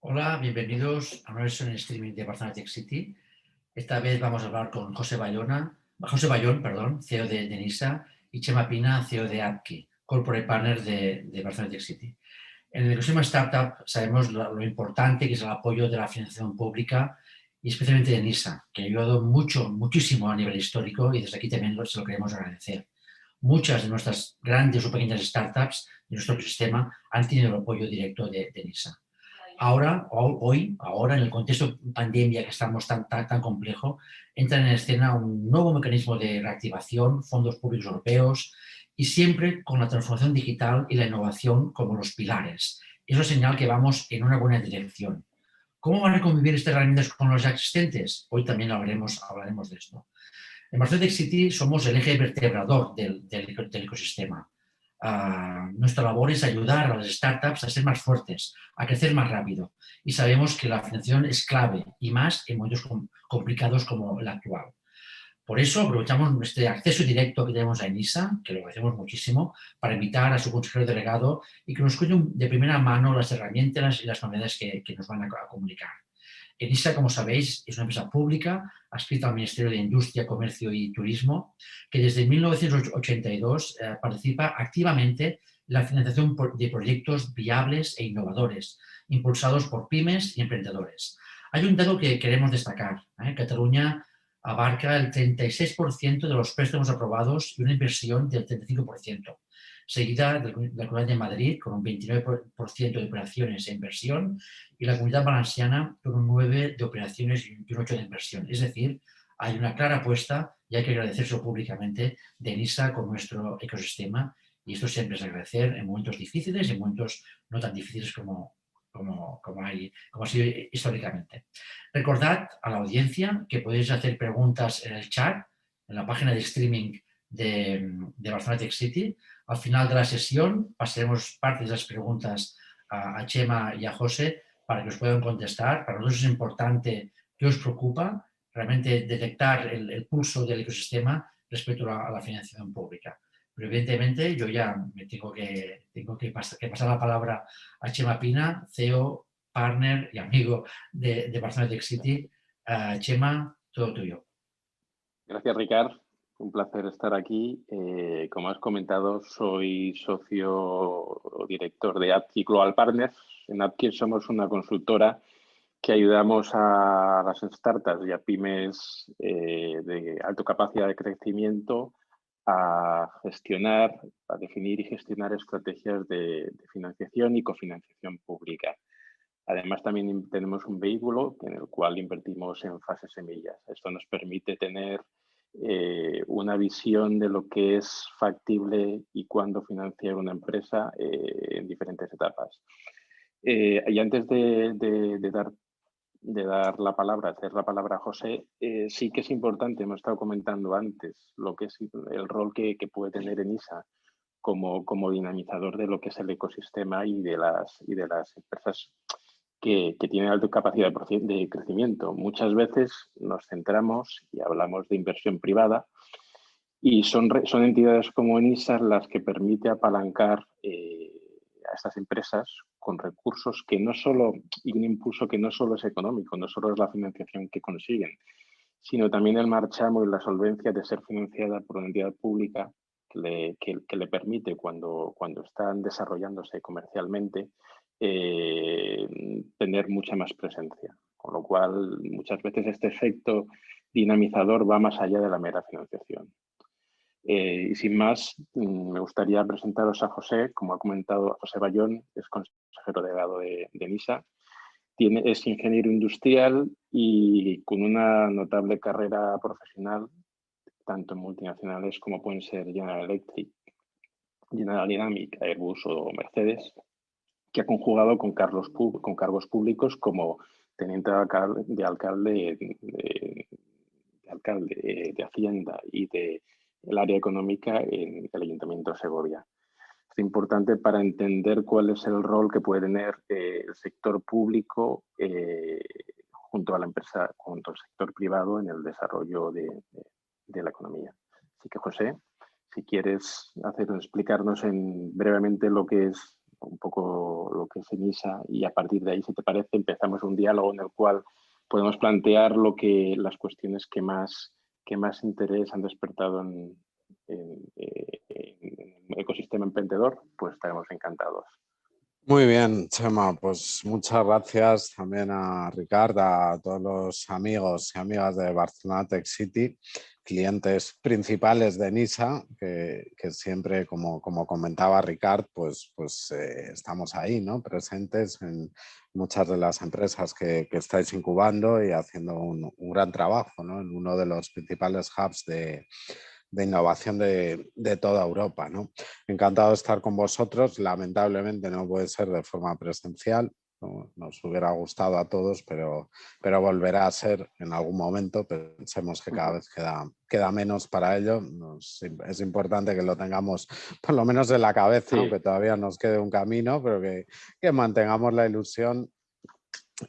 Hola, bienvenidos a una versión en streaming de Barcelona Tech City. Esta vez vamos a hablar con José Bayón, perdón, CEO de NISA, y Chema Pina, CEO de Apki, Corporate Partner de Barcelona Tech City. En el ecosistema startup sabemos lo importante que es el apoyo de la financiación pública y especialmente de NISA, que ha ayudado muchísimo a nivel histórico y desde aquí también se lo queremos agradecer. Muchas de nuestras grandes o pequeñas startups de nuestro ecosistema han tenido el apoyo directo de NISA. Ahora, en el contexto de pandemia que estamos tan complejo, entra en escena un nuevo mecanismo de reactivación, fondos públicos europeos y siempre con la transformación digital y la innovación como los pilares. Eso señala que vamos en una buena dirección. ¿Cómo van a convivir estas herramientas con las ya existentes? Hoy también hablaremos de esto. En Barcelona Tech City somos el eje vertebrador del ecosistema. Nuestra labor es ayudar a las startups a ser más fuertes, a crecer más rápido. Y sabemos que la financiación es clave y más en momentos complicados como el actual. Por eso aprovechamos este acceso directo que tenemos a ENISA, que lo agradecemos muchísimo, para invitar a su consejero delegado y que nos cuente de primera mano las herramientas y las novedades que nos van a comunicar. ENISA, como sabéis, es una empresa pública adscrita al Ministerio de Industria, Comercio y Turismo, que desde 1982 participa activamente en la financiación de proyectos viables e innovadores, impulsados por pymes y emprendedores. Hay un dato que queremos destacar. Cataluña abarca el 36% de los préstamos aprobados y una inversión del 35%, seguida de la Comunidad de Madrid con un 29% de operaciones e inversión y la Comunidad Valenciana con un 9% de operaciones y un 8% de inversión. Es decir, hay una clara apuesta y hay que agradecérselo públicamente de NISA con nuestro ecosistema y esto siempre es agradecer en momentos difíciles y en momentos no tan difíciles como ha sido históricamente. Recordad a la audiencia que podéis hacer preguntas en el chat, en la página de streaming de Barcelona Tech City. Al final de la sesión pasaremos parte de las preguntas a Chema y a José para que os puedan contestar. Para nosotros es importante qué os preocupa, realmente detectar el pulso del ecosistema respecto a la financiación pública. Pero evidentemente yo ya me tengo que pasar la palabra a Chema Pina, CEO, partner y amigo de Barcelona Tech City. Chema, todo tuyo. Gracias, Ricard. Un placer estar aquí. Como has comentado, soy socio o director de Apki Global Partners. En Apki somos una consultora que ayudamos a las startups y a pymes de alta capacidad de crecimiento a gestionar, a definir y gestionar estrategias de financiación y cofinanciación pública. Además, también tenemos un vehículo en el cual invertimos en fases semillas. Esto nos permite tener una visión de lo que es factible y cuándo financiar una empresa en diferentes etapas. Y antes de dar la palabra, hacer la palabra a José, sí que es importante, hemos estado comentando antes, lo que es el rol que puede tener ENISA como dinamizador de lo que es el ecosistema y de las empresas que tienen alta capacidad de crecimiento. Muchas veces nos centramos y hablamos de inversión privada y son entidades como ENISA las que permite apalancar a estas empresas con recursos que no solo, y un impulso que no solo es económico, no solo es la financiación que consiguen, sino también el marchamo y la solvencia de ser financiada por una entidad pública que le permite, cuando están desarrollándose comercialmente, tener mucha más presencia. Con lo cual, muchas veces este efecto dinamizador va más allá de la mera financiación. Y sin más, me gustaría presentaros a José. Como ha comentado, José Bayón es consejero delegado de NISA. Es ingeniero industrial y con una notable carrera profesional, tanto en multinacionales como pueden ser General Electric, General Dynamics, Airbus o Mercedes, que ha conjugado con cargos públicos como teniente de alcalde de Hacienda y del área económica en el Ayuntamiento de Segovia. Es importante para entender cuál es el rol que puede tener el sector público junto a la empresa, junto al sector privado en el desarrollo de la economía. Así que, José, si quieres explicarnos brevemente lo que es un poco lo que es ENISA y a partir de ahí, si te parece, empezamos un diálogo en el cual podemos plantear las cuestiones que más interés han despertado en el ecosistema emprendedor, pues estaremos encantados. Muy bien, Chema, pues muchas gracias también a Ricard, a todos los amigos y amigas de Barcelona Tech City, clientes principales de NISA, que siempre, como comentaba Ricard, pues estamos ahí, ¿no? Presentes en muchas de las empresas que estáis incubando y haciendo un gran trabajo, ¿no? En uno de los principales hubs de innovación de toda Europa, ¿no? Encantado de estar con vosotros. Lamentablemente no puede ser de forma presencial. ¿No? Nos hubiera gustado a todos, pero volverá a ser en algún momento. Pensemos que cada vez queda menos para ello. Es importante que lo tengamos por lo menos en la cabeza, Sí. aunque todavía nos quede un camino, pero que mantengamos la ilusión.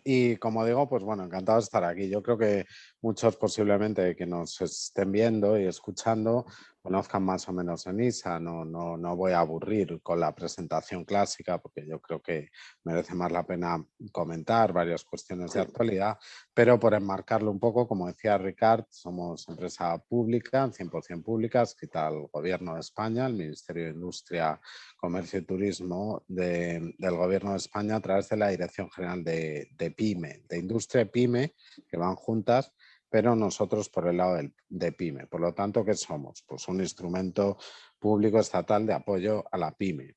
Y como digo, pues bueno, encantado de estar aquí. Yo creo que muchos posiblemente que nos estén viendo y escuchando conozcan más o menos ENISA. No voy a aburrir con la presentación clásica porque yo creo que merece más la pena comentar varias cuestiones de actualidad, pero por enmarcarlo un poco, como decía Ricard, somos empresa pública, 100% pública, adscrita al Gobierno de España, el Ministerio de Industria, Comercio y Turismo del Gobierno de España a través de la Dirección General de PYME, de Industria y PYME, que van juntas, pero nosotros por el lado de PYME. Por lo tanto, ¿qué somos? Pues un instrumento público estatal de apoyo a la PYME.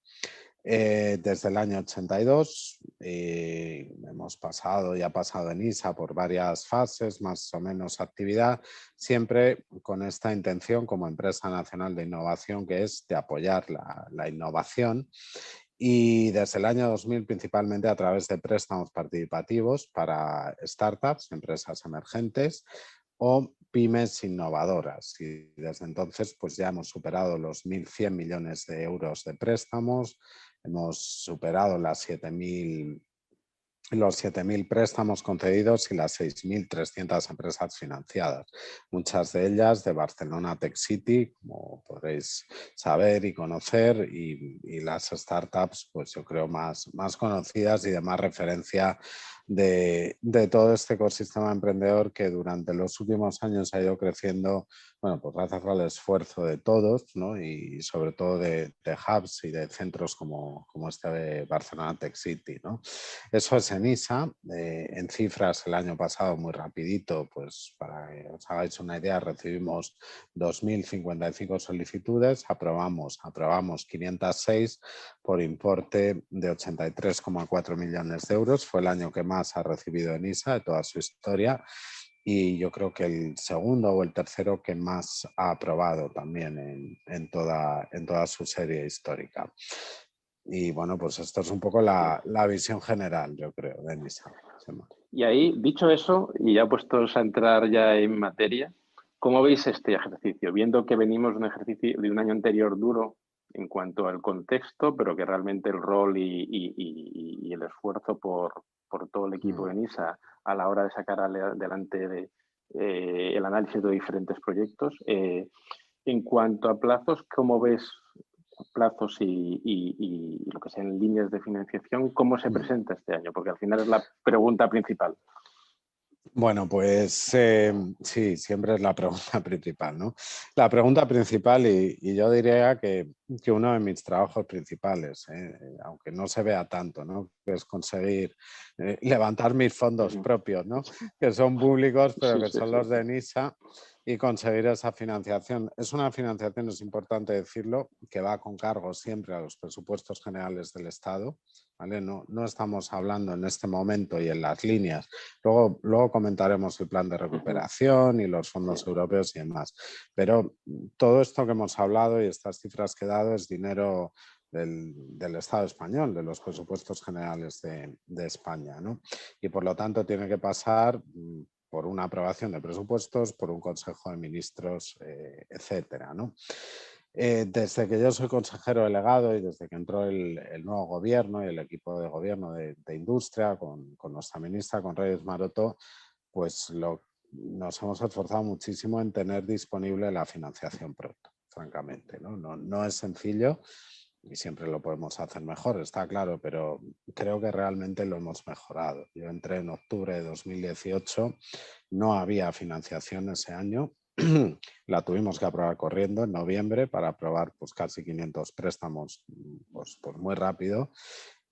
Desde el año 82 hemos pasado y ha pasado ENISA por varias fases, más o menos actividad, siempre con esta intención como empresa nacional de innovación, que es de apoyar la innovación. Y desde el año 2000 principalmente a través de préstamos participativos para startups, empresas emergentes o pymes innovadoras. Y desde entonces pues ya hemos superado los 1.100 millones de euros de préstamos, hemos superado los 7.000 préstamos concedidos y las 6.300 empresas financiadas, muchas de ellas de Barcelona Tech City, como podréis saber y conocer, y las startups, pues yo creo más conocidas y de más referencia de todo este ecosistema emprendedor que durante los últimos años ha ido creciendo, bueno, pues gracias al esfuerzo de todos, ¿no? Y sobre todo de hubs y de centros como este de Barcelona Tech City, ¿no? Eso es ENISA. En cifras, el año pasado, muy rapidito, pues para que os hagáis una idea, recibimos 2.055 solicitudes, aprobamos 506 por importe de 83,4 millones de euros. Fue el año que más ha recibido ENISA de toda su historia y yo creo que el segundo o el tercero que más ha aprobado también en toda su serie histórica. Y bueno, pues esto es un poco la visión general, yo creo, de ENISA. Y ahí, dicho eso, y ya puestos a entrar ya en materia, ¿cómo veis este ejercicio? Viendo que venimos de un ejercicio de un año anterior duro en cuanto al contexto, pero que realmente el rol y el esfuerzo por todo el equipo de NISA a la hora de sacar adelante el análisis de diferentes proyectos. En cuanto a plazos, ¿cómo ves plazos y lo que sean líneas de financiación? ¿Cómo se presenta este año? Porque al final es la pregunta principal. Bueno, pues sí, siempre es la pregunta principal, ¿no? La pregunta principal y yo diría que uno de mis trabajos principales, aunque no se vea tanto, ¿no? Que es conseguir levantar mis fondos propios, ¿no? Que son públicos, pero que son los de NISA y conseguir esa financiación. Es una financiación, es importante decirlo, que va con cargo siempre a los presupuestos generales del Estado, ¿vale? No estamos hablando en este momento y en las líneas. Luego comentaremos el plan de recuperación y los fondos europeos y demás. Pero todo esto que hemos hablado y estas cifras que he dado es dinero del Estado español, de los presupuestos generales de España, ¿no? Y por lo tanto tiene que pasar por una aprobación de presupuestos, por un Consejo de Ministros, etcétera, ¿no? Desde que yo soy consejero delegado y desde que entró el nuevo gobierno y el equipo de gobierno de industria con nuestra ministra, con Reyes Maroto, pues nos hemos esforzado muchísimo en tener disponible la financiación pronto, francamente, ¿no? No es sencillo y siempre lo podemos hacer mejor, está claro, pero creo que realmente lo hemos mejorado. Yo entré en octubre de 2018, no había financiación ese año, la tuvimos que aprobar corriendo en noviembre para aprobar pues, casi 500 préstamos pues muy rápido.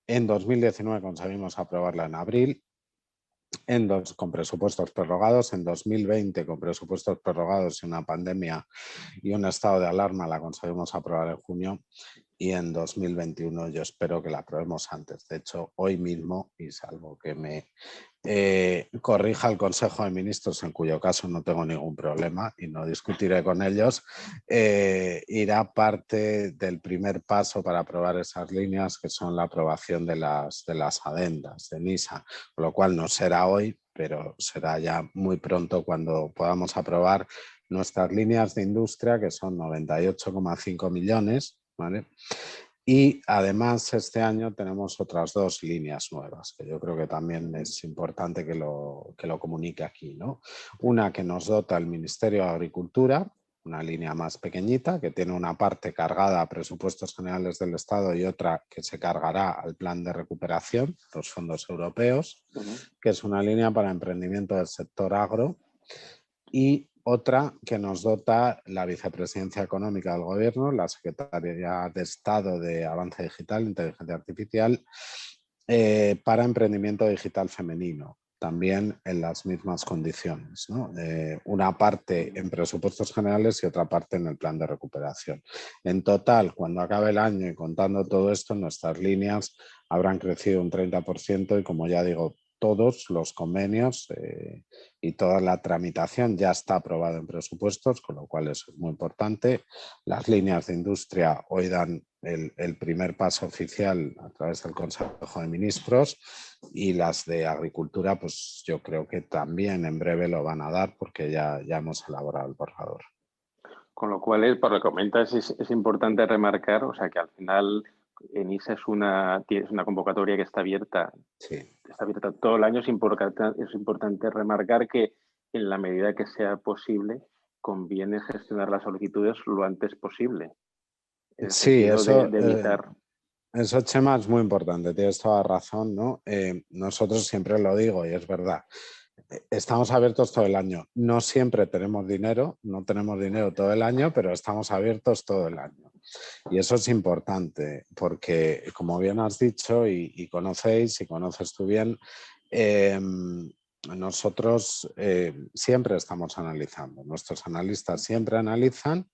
En 2019 conseguimos aprobarla en abril, con presupuestos prorrogados. En 2020 con presupuestos prorrogados y una pandemia y un estado de alarma la conseguimos aprobar en junio, y en 2021 yo espero que la aprobemos antes. De hecho, hoy mismo, y salvo que me corrija el Consejo de Ministros, en cuyo caso no tengo ningún problema y no discutiré con ellos, irá parte del primer paso para aprobar esas líneas, que son la aprobación de las adendas de NISA, con lo cual no será hoy, pero será ya muy pronto cuando podamos aprobar nuestras líneas de industria, que son 98,5 millones, ¿vale? Y además este año tenemos otras 2 líneas nuevas, que yo creo que también es importante que lo comunique aquí, ¿no? Una que nos dota el Ministerio de Agricultura, una línea más pequeñita, que tiene una parte cargada a presupuestos generales del Estado y otra que se cargará al plan de recuperación, los fondos europeos, que es una línea para emprendimiento del sector agro, y otra que nos dota la Vicepresidencia Económica del Gobierno, la Secretaría de Estado de Avance Digital, Inteligencia Artificial, para emprendimiento digital femenino, también en las mismas condiciones, ¿no? Una parte en presupuestos generales y otra parte en el plan de recuperación. En total, cuando acabe el año y contando todo esto, nuestras líneas habrán crecido un 30% y, como ya digo, todos los convenios y toda la tramitación ya está aprobada en presupuestos, con lo cual es muy importante. Las líneas de industria hoy dan el primer paso oficial a través del Consejo de Ministros, y las de agricultura, pues yo creo que también en breve lo van a dar, porque ya hemos elaborado el borrador. Con lo cual, por lo que comentas, es importante remarcar, o sea, que al final ENISA es una convocatoria que está abierta, sí, está abierta todo el año. Es importante remarcar que en la medida que sea posible, conviene gestionar las solicitudes lo antes posible, en el sí, sentido eso, de evitar... eso, Chema, es muy importante, tienes toda razón, ¿no? Nosotros siempre lo digo y es verdad. Estamos abiertos todo el año. No siempre tenemos dinero, no tenemos dinero todo el año, pero estamos abiertos todo el año. Y eso es importante porque, como bien has dicho y conocéis y conoces tú bien, nosotros siempre estamos analizando. Nuestros analistas siempre analizan,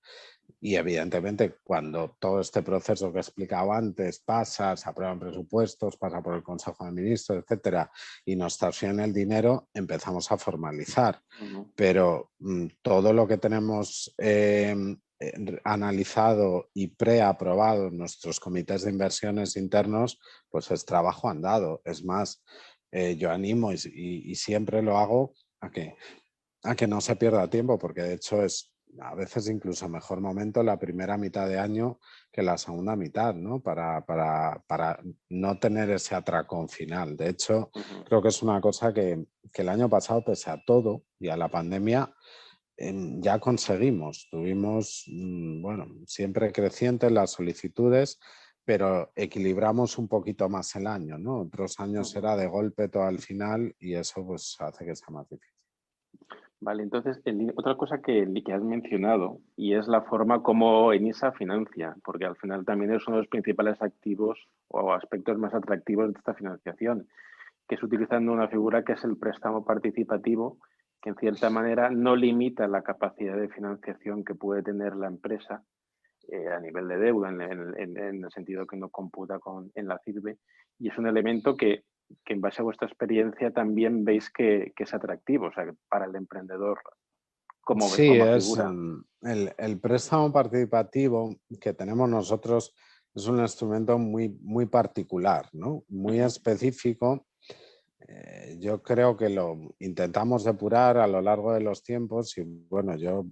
y evidentemente cuando todo este proceso que he explicado antes pasa, se aprueban presupuestos, pasa por el Consejo de Ministros, etcétera, y nos transfieren el dinero, empezamos a formalizar. Pero todo lo que tenemos analizado y preaprobado en nuestros comités de inversiones internos, pues es trabajo andado. Es más, yo animo y siempre lo hago a que no se pierda tiempo, porque de hecho es a veces incluso mejor momento la primera mitad de año que la segunda mitad, ¿no? Para no tener ese atracón final. De hecho, creo que es una cosa que el año pasado, pese a todo y a la pandemia, ya conseguimos. Tuvimos, bueno, siempre crecientes las solicitudes, pero equilibramos un poquito más el año, ¿no? Otros años era de golpe todo al final y eso pues hace que sea más difícil. Vale, entonces, otra cosa que has mencionado, y es la forma como ENISA financia, porque al final también es uno de los principales activos o aspectos más atractivos de esta financiación, que es utilizando una figura que es el préstamo participativo, que en cierta manera no limita la capacidad de financiación que puede tener la empresa a nivel de deuda, en el sentido que no computa en la CIRBE, y es un elemento que en base a vuestra experiencia también veis que es atractivo, o sea, para el emprendedor como Sí, es figura. el préstamo participativo que tenemos nosotros es un instrumento muy particular, ¿no? Muy específico. Yo creo que lo intentamos depurar a lo largo de los tiempos y bueno, yo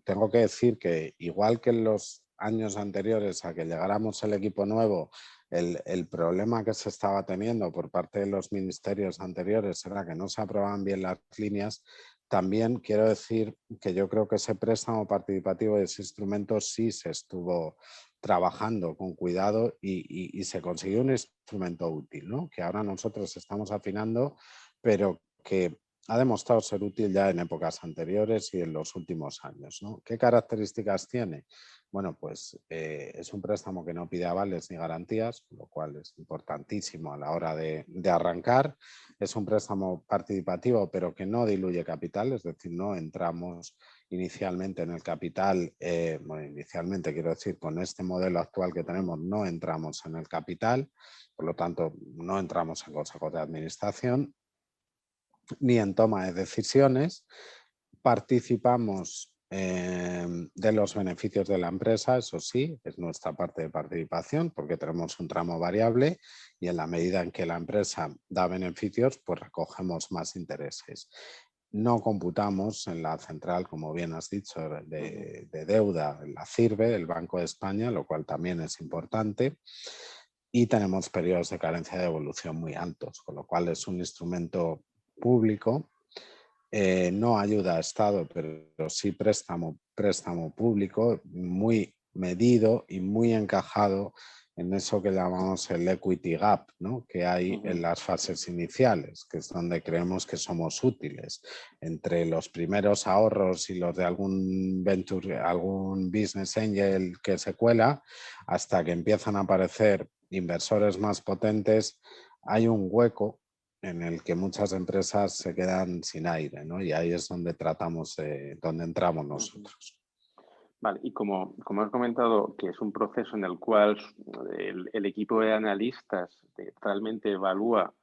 tengo que decir que igual que en los años anteriores a que llegáramos el equipo nuevo, el problema que se estaba teniendo por parte de los ministerios anteriores era que no se aprobaban bien las líneas. También quiero decir que yo creo que ese préstamo participativo y ese instrumento sí se estuvo trabajando con cuidado y se consiguió un instrumento útil, ¿no? Que ahora nosotros estamos afinando, pero que ha demostrado ser útil ya en épocas anteriores y en los últimos años, ¿no? ¿Qué características tiene? Bueno, pues es un préstamo que no pide avales ni garantías, lo cual es importantísimo a la hora de arrancar. Es un préstamo participativo, pero que no diluye capital, es decir, no entramos inicialmente en el capital, bueno, inicialmente quiero decir, con este modelo actual que tenemos no entramos en el capital, por lo tanto no entramos en consejos de administración ni en toma de decisiones, participamos de los beneficios de la empresa, eso sí, es nuestra parte de participación porque tenemos un tramo variable y en la medida en que la empresa da beneficios, pues recogemos más intereses. No computamos en la central, como bien has dicho, de deuda, la CIRBE, el Banco de España, lo cual también es importante. Y tenemos periodos de carencia de devolución muy altos, con lo cual es un instrumento público. No ayuda a Estado, pero sí préstamo público, muy medido y muy encajado en eso que llamamos el equity gap, ¿no? Que hay en las fases iniciales, que es donde creemos que somos útiles. Entre los primeros ahorros y los de algún venture, algún business angel que se cuela, hasta que empiezan a aparecer inversores más potentes, hay un hueco en el que muchas empresas se quedan sin aire, ¿no? Y ahí es donde donde entramos nosotros. Vale, y como has comentado que es un proceso en el cual el equipo de analistas realmente evalúa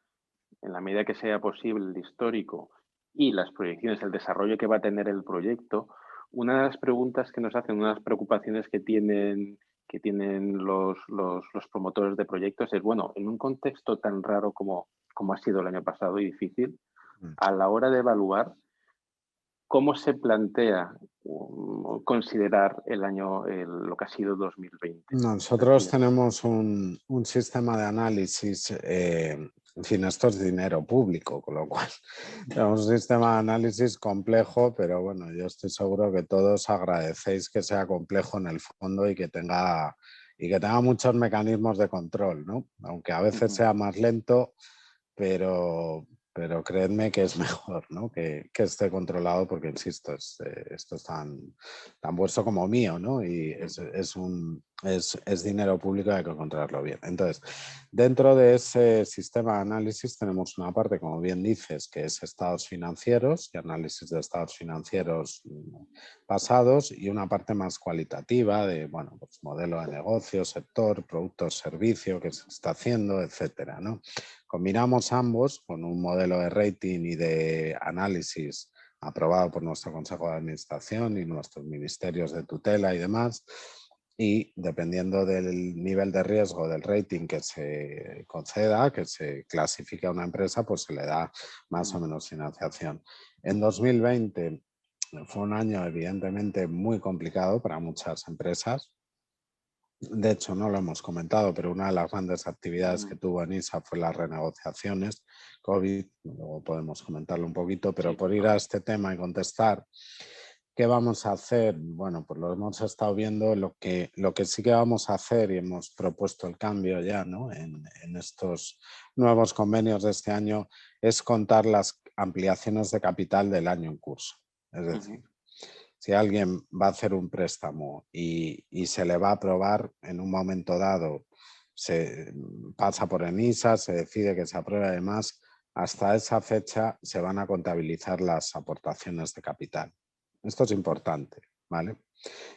en la medida que sea posible el histórico y las proyecciones, el desarrollo que va a tener el proyecto, una de las preguntas que nos hacen, una de las preocupaciones que tienen los promotores de proyectos es, bueno, en un contexto tan raro como ha sido el año pasado y difícil, a la hora de evaluar, ¿cómo se plantea considerar lo que ha sido 2020? Nosotros tenemos un sistema de análisis, en fin, esto es dinero público, con lo cual tenemos un sistema de análisis complejo, pero bueno, yo estoy seguro que todos agradecéis que sea complejo en el fondo y que tenga muchos mecanismos de control, ¿no? Aunque a veces sea más lento, pero creedme que es mejor, ¿no? que esté controlado porque, insisto, esto es tan vuestro como mío, ¿no? Y es dinero público y hay que controlarlo bien. Entonces, dentro de ese sistema de análisis tenemos una parte, como bien dices, que es estados financieros y análisis de estados financieros pasados, y una parte más cualitativa de, bueno, pues modelo de negocio, sector, producto, servicio, que se está haciendo, etcétera, ¿no? Combinamos ambos con un modelo de rating y de análisis aprobado por nuestro Consejo de Administración y nuestros ministerios de tutela y demás, y dependiendo del nivel de riesgo del rating que se conceda, que se clasifique a una empresa, pues se le da más o menos financiación. En 2020 fue un año evidentemente muy complicado para muchas empresas. De hecho, no lo hemos comentado, pero una de las grandes actividades que tuvo ENISA fue las renegociaciones COVID. Luego podemos comentarlo un poquito, pero sí, por ir a este tema y contestar, ¿qué vamos a hacer? Bueno, pues lo hemos estado viendo. Lo que sí que vamos a hacer, y hemos propuesto el cambio ya, ¿no? en estos nuevos convenios de este año, es contar las ampliaciones de capital del año en curso. Es decir, si alguien va a hacer un préstamo y se le va a aprobar en un momento dado, se pasa por ENISA, se decide que se apruebe, además, hasta esa fecha se van a contabilizar las aportaciones de capital. Esto es importante, ¿vale?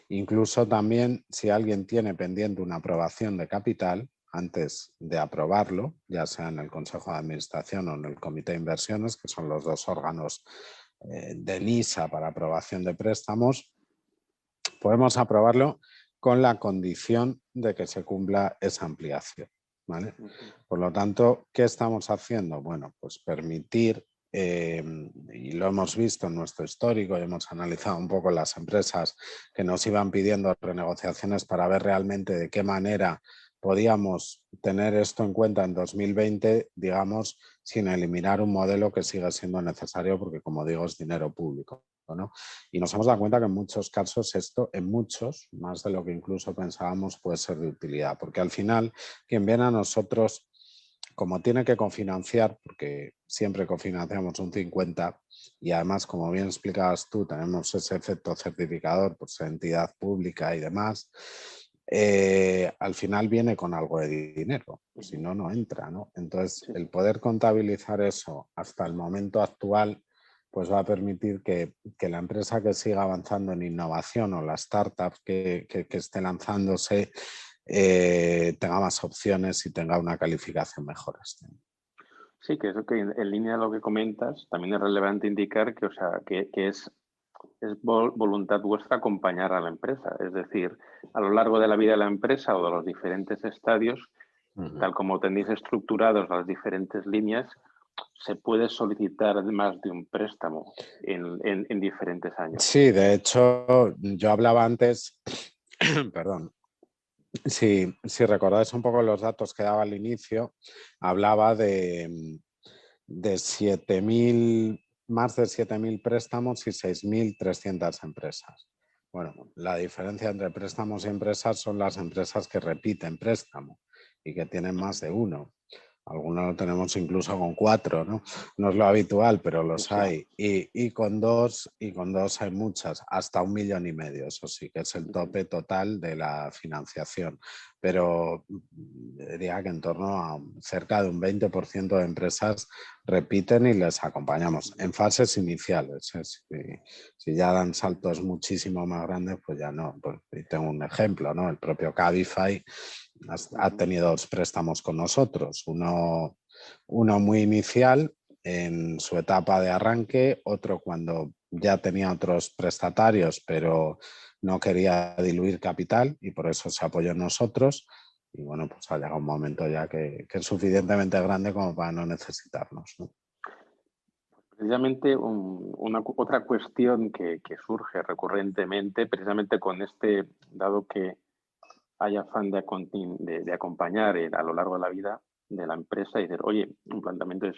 Incluso también si alguien tiene pendiente una aprobación de capital, antes de aprobarlo, ya sea en el Consejo de Administración o en el Comité de Inversiones, que son los dos órganos de ENISA para aprobación de préstamos, podemos aprobarlo con la condición de que se cumpla esa ampliación, ¿vale? Por lo tanto, ¿qué estamos haciendo? Bueno, pues permitir, y lo hemos visto en nuestro histórico y hemos analizado un poco las empresas que nos iban pidiendo renegociaciones para ver realmente de qué manera podíamos tener esto en cuenta en 2020, digamos, sin eliminar un modelo que siga siendo necesario porque, como digo, es dinero público. ¿no? Y nos hemos dado cuenta que en muchos casos esto, en muchos, más de lo que incluso pensábamos, puede ser de utilidad, porque al final quien viene a nosotros, como tiene que cofinanciar, porque siempre cofinanciamos un 50%, y además, como bien explicabas tú, tenemos ese efecto certificador por ser entidad pública y demás, al final viene con algo de dinero, si no, no entra, ¿no? Entonces, el poder contabilizar eso hasta el momento actual, pues va a permitir que la empresa que siga avanzando en innovación o la startup que esté lanzándose tenga más opciones y tenga una calificación mejor. Sí, que eso que en línea de lo que comentas, también es relevante indicar que, o sea, que es voluntad vuestra acompañar a la empresa. Es decir, a lo largo de la vida de la empresa o de los diferentes estadios, tal como tenéis estructurados las diferentes líneas, se puede solicitar más de un préstamo en diferentes años. Sí, de hecho, yo hablaba antes, perdón, si recordáis un poco los datos que daba al inicio, hablaba de 7.000, más de 7.000 préstamos y 6.300 empresas. Bueno, la diferencia entre préstamos y empresas son las empresas que repiten préstamo y que tienen más de uno. Algunos lo tenemos incluso con 4, ¿no? No es lo habitual, pero los hay. Y con dos hay muchas, hasta 1,5 millones. Eso sí que es el tope total de la financiación. Pero diría que en torno a cerca de un 20% de empresas repiten y les acompañamos en fases iniciales. Si ya dan saltos muchísimo más grandes, pues ya no. Pues tengo un ejemplo, ¿no? El propio Cabify ha tenido 2 préstamos con nosotros, uno muy inicial en su etapa de arranque, otro cuando ya tenía otros prestatarios pero no quería diluir capital y por eso se apoyó en nosotros y bueno, pues ha llegado un momento ya que es suficientemente grande como para no necesitarnos, ¿no? Precisamente otra cuestión que surge recurrentemente, precisamente con dado que hay afán de acompañar a lo largo de la vida de la empresa y decir, oye, un planteamiento es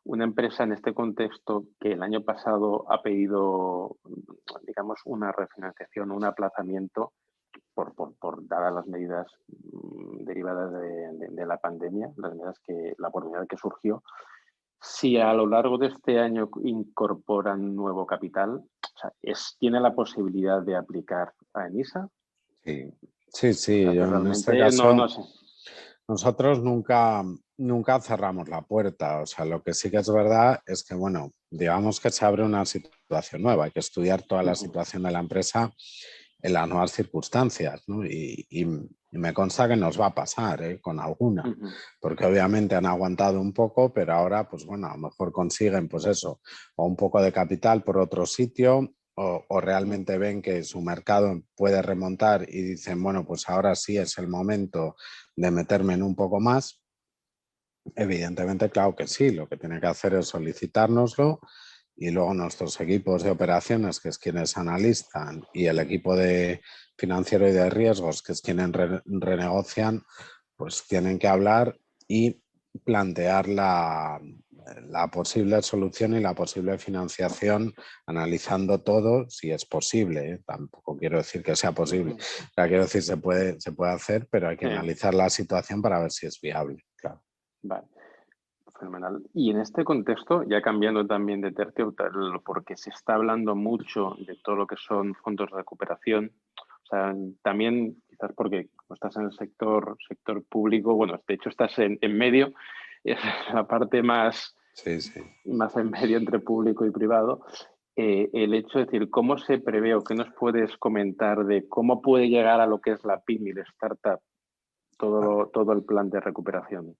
una empresa en este contexto que el año pasado ha pedido, digamos, una refinanciación, un aplazamiento por dadas las medidas derivadas de la pandemia, la oportunidad que surgió. Si a lo largo de este año incorporan nuevo capital, o sea, ¿tiene la posibilidad de aplicar a ENISA? Sí, O sea, yo en este caso no sé. nosotros nunca cerramos la puerta. O sea, lo que sí que es verdad es que, bueno, digamos que se abre una situación nueva. Hay que estudiar toda la situación de la empresa en las nuevas circunstancias, ¿no? Y me consta que nos va a pasar con alguna, porque obviamente han aguantado un poco, pero ahora, pues bueno, a lo mejor consiguen, pues eso, o un poco de capital por otro sitio, o realmente ven que su mercado puede remontar y dicen, bueno, pues ahora sí es el momento de meterme en un poco más. Evidentemente, claro que sí, lo que tiene que hacer es solicitárnoslo y luego nuestros equipos de operaciones, que es quienes analizan, y el equipo de financiero y de riesgos, que es quienes renegocian, pues tienen que hablar y plantear la posible solución y la posible financiación, analizando todo si es posible, ¿eh? Tampoco quiero decir que sea posible, quiero decir se puede hacer, pero hay que analizar la situación para ver si es viable, claro. Vale. Fenomenal. Y en este contexto, ya cambiando también de tercio, porque se está hablando mucho de todo lo que son fondos de recuperación, o sea, también quizás porque estás en el sector público, bueno, de hecho estás en medio, es la parte más en medio entre público y privado, el hecho de decir, ¿cómo se prevé o qué nos puedes comentar de cómo puede llegar a lo que es la pyme y la startup todo el plan de recuperación?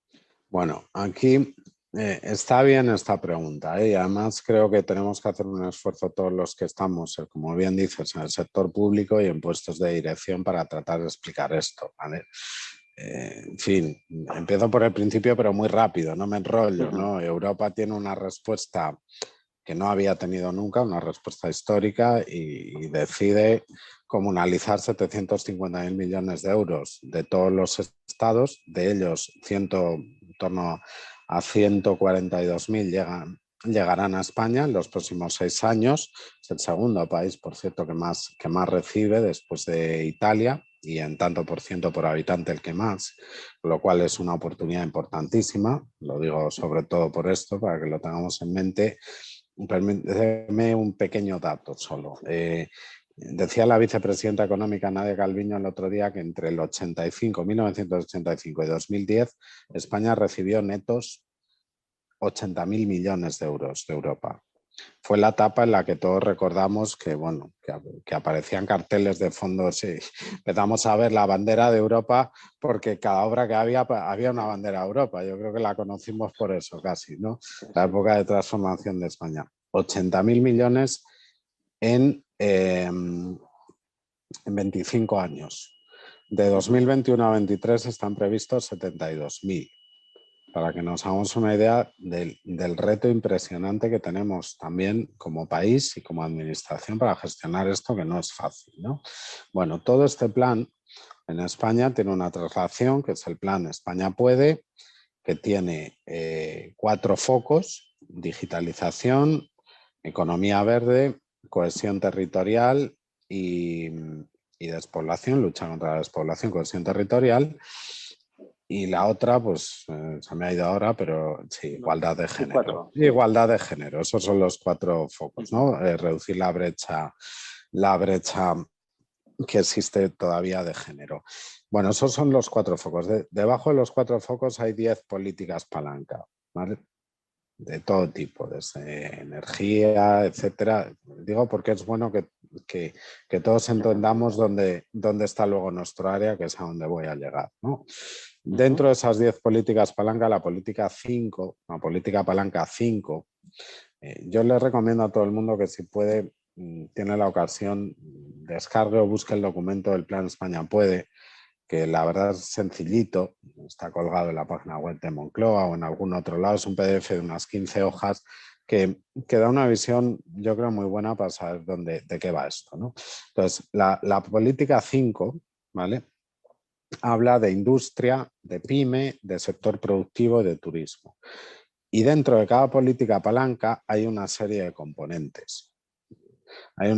Bueno, aquí está bien esta pregunta, y además creo que tenemos que hacer un esfuerzo todos los que estamos, como bien dices, en el sector público y en puestos de dirección para tratar de explicar esto, ¿vale? En fin, empiezo por el principio, pero muy rápido, no me enrollo, ¿no? Europa tiene una respuesta que no había tenido nunca, una respuesta histórica, y decide comunalizar 750.000 millones de euros de todos los estados, de ellos en torno a 142.000 llegan llegarán a España en los próximos 6 años. Es el segundo país, por cierto, que más recibe después de Italia y en tanto por ciento por habitante el que más, lo cual es una oportunidad importantísima. Lo digo sobre todo por esto, para que lo tengamos en mente. Permíteme un pequeño dato solo. Decía la vicepresidenta económica Nadia Calviño el otro día que entre el 1985 y 2010 España recibió netos 80.000 millones de euros de Europa. Fue la etapa en la que todos recordamos que, bueno, que aparecían carteles de fondos y empezamos a ver la bandera de Europa porque cada obra que había una bandera de Europa. Yo creo que la conocimos por eso casi, ¿no? La época de transformación de España. 80.000 millones en 25 años. De 2021 a 2023 están previstos 72.000. Para que nos hagamos una idea del reto impresionante que tenemos también como país y como administración para gestionar esto, que no es fácil, ¿no? Bueno, todo este plan en España tiene una traslación, que es el plan España Puede, que tiene 4 focos: digitalización, economía verde, cohesión territorial y despoblación, lucha contra la despoblación, cohesión territorial. Y la otra, pues se me ha ido ahora, pero sí, igualdad de género. 4. Igualdad de género, esos son los 4 focos, ¿no? Reducir la brecha que existe todavía de género. Bueno, esos son los 4 focos. Debajo de los 4 focos hay 10 políticas palanca, ¿vale? De todo tipo, desde energía, etcétera. Digo porque es bueno que todos entendamos dónde está luego nuestro área, que es a donde voy a llegar, ¿no? Dentro de esas 10 políticas palanca, la política palanca 5, yo les recomiendo a todo el mundo que si puede, tiene la ocasión, descargue o busque el documento del Plan España Puede, que la verdad es sencillito, está colgado en la página web de Moncloa o en algún otro lado, es un PDF de unas 15 hojas que da una visión, yo creo, muy buena para saber de qué va esto, ¿no? Entonces, la política 5, ¿vale?, habla de industria, de pyme, de sector productivo y de turismo. Y dentro de cada política palanca hay una serie de componentes. Hay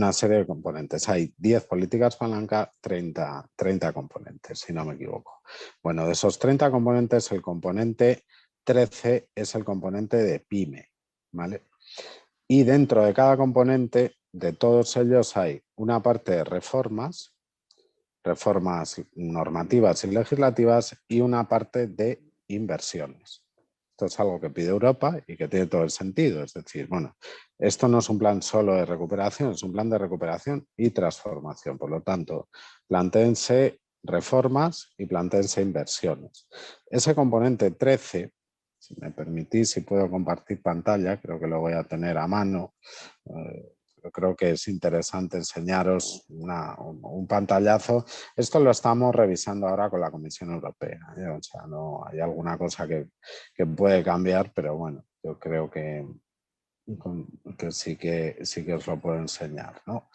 10 políticas palanca, 30 componentes, si no me equivoco. Bueno, de esos 30 componentes, el componente 13 es el componente de pyme, ¿vale? Y dentro de cada componente, de todos ellos, hay una parte de reformas normativas y legislativas, y una parte de inversiones. Esto es algo que pide Europa y que tiene todo el sentido. Es decir, bueno, esto no es un plan solo de recuperación, es un plan de recuperación y transformación. Por lo tanto, plantéense reformas y plantéense inversiones. Ese componente 13, si me permitís, si puedo compartir pantalla, creo que lo voy a tener a mano. Yo creo que es interesante enseñaros un pantallazo. Esto lo estamos revisando ahora con la Comisión Europea, ¿eh? O sea, no hay alguna cosa que puede cambiar, pero bueno, yo creo que sí que os lo puedo enseñar, ¿no?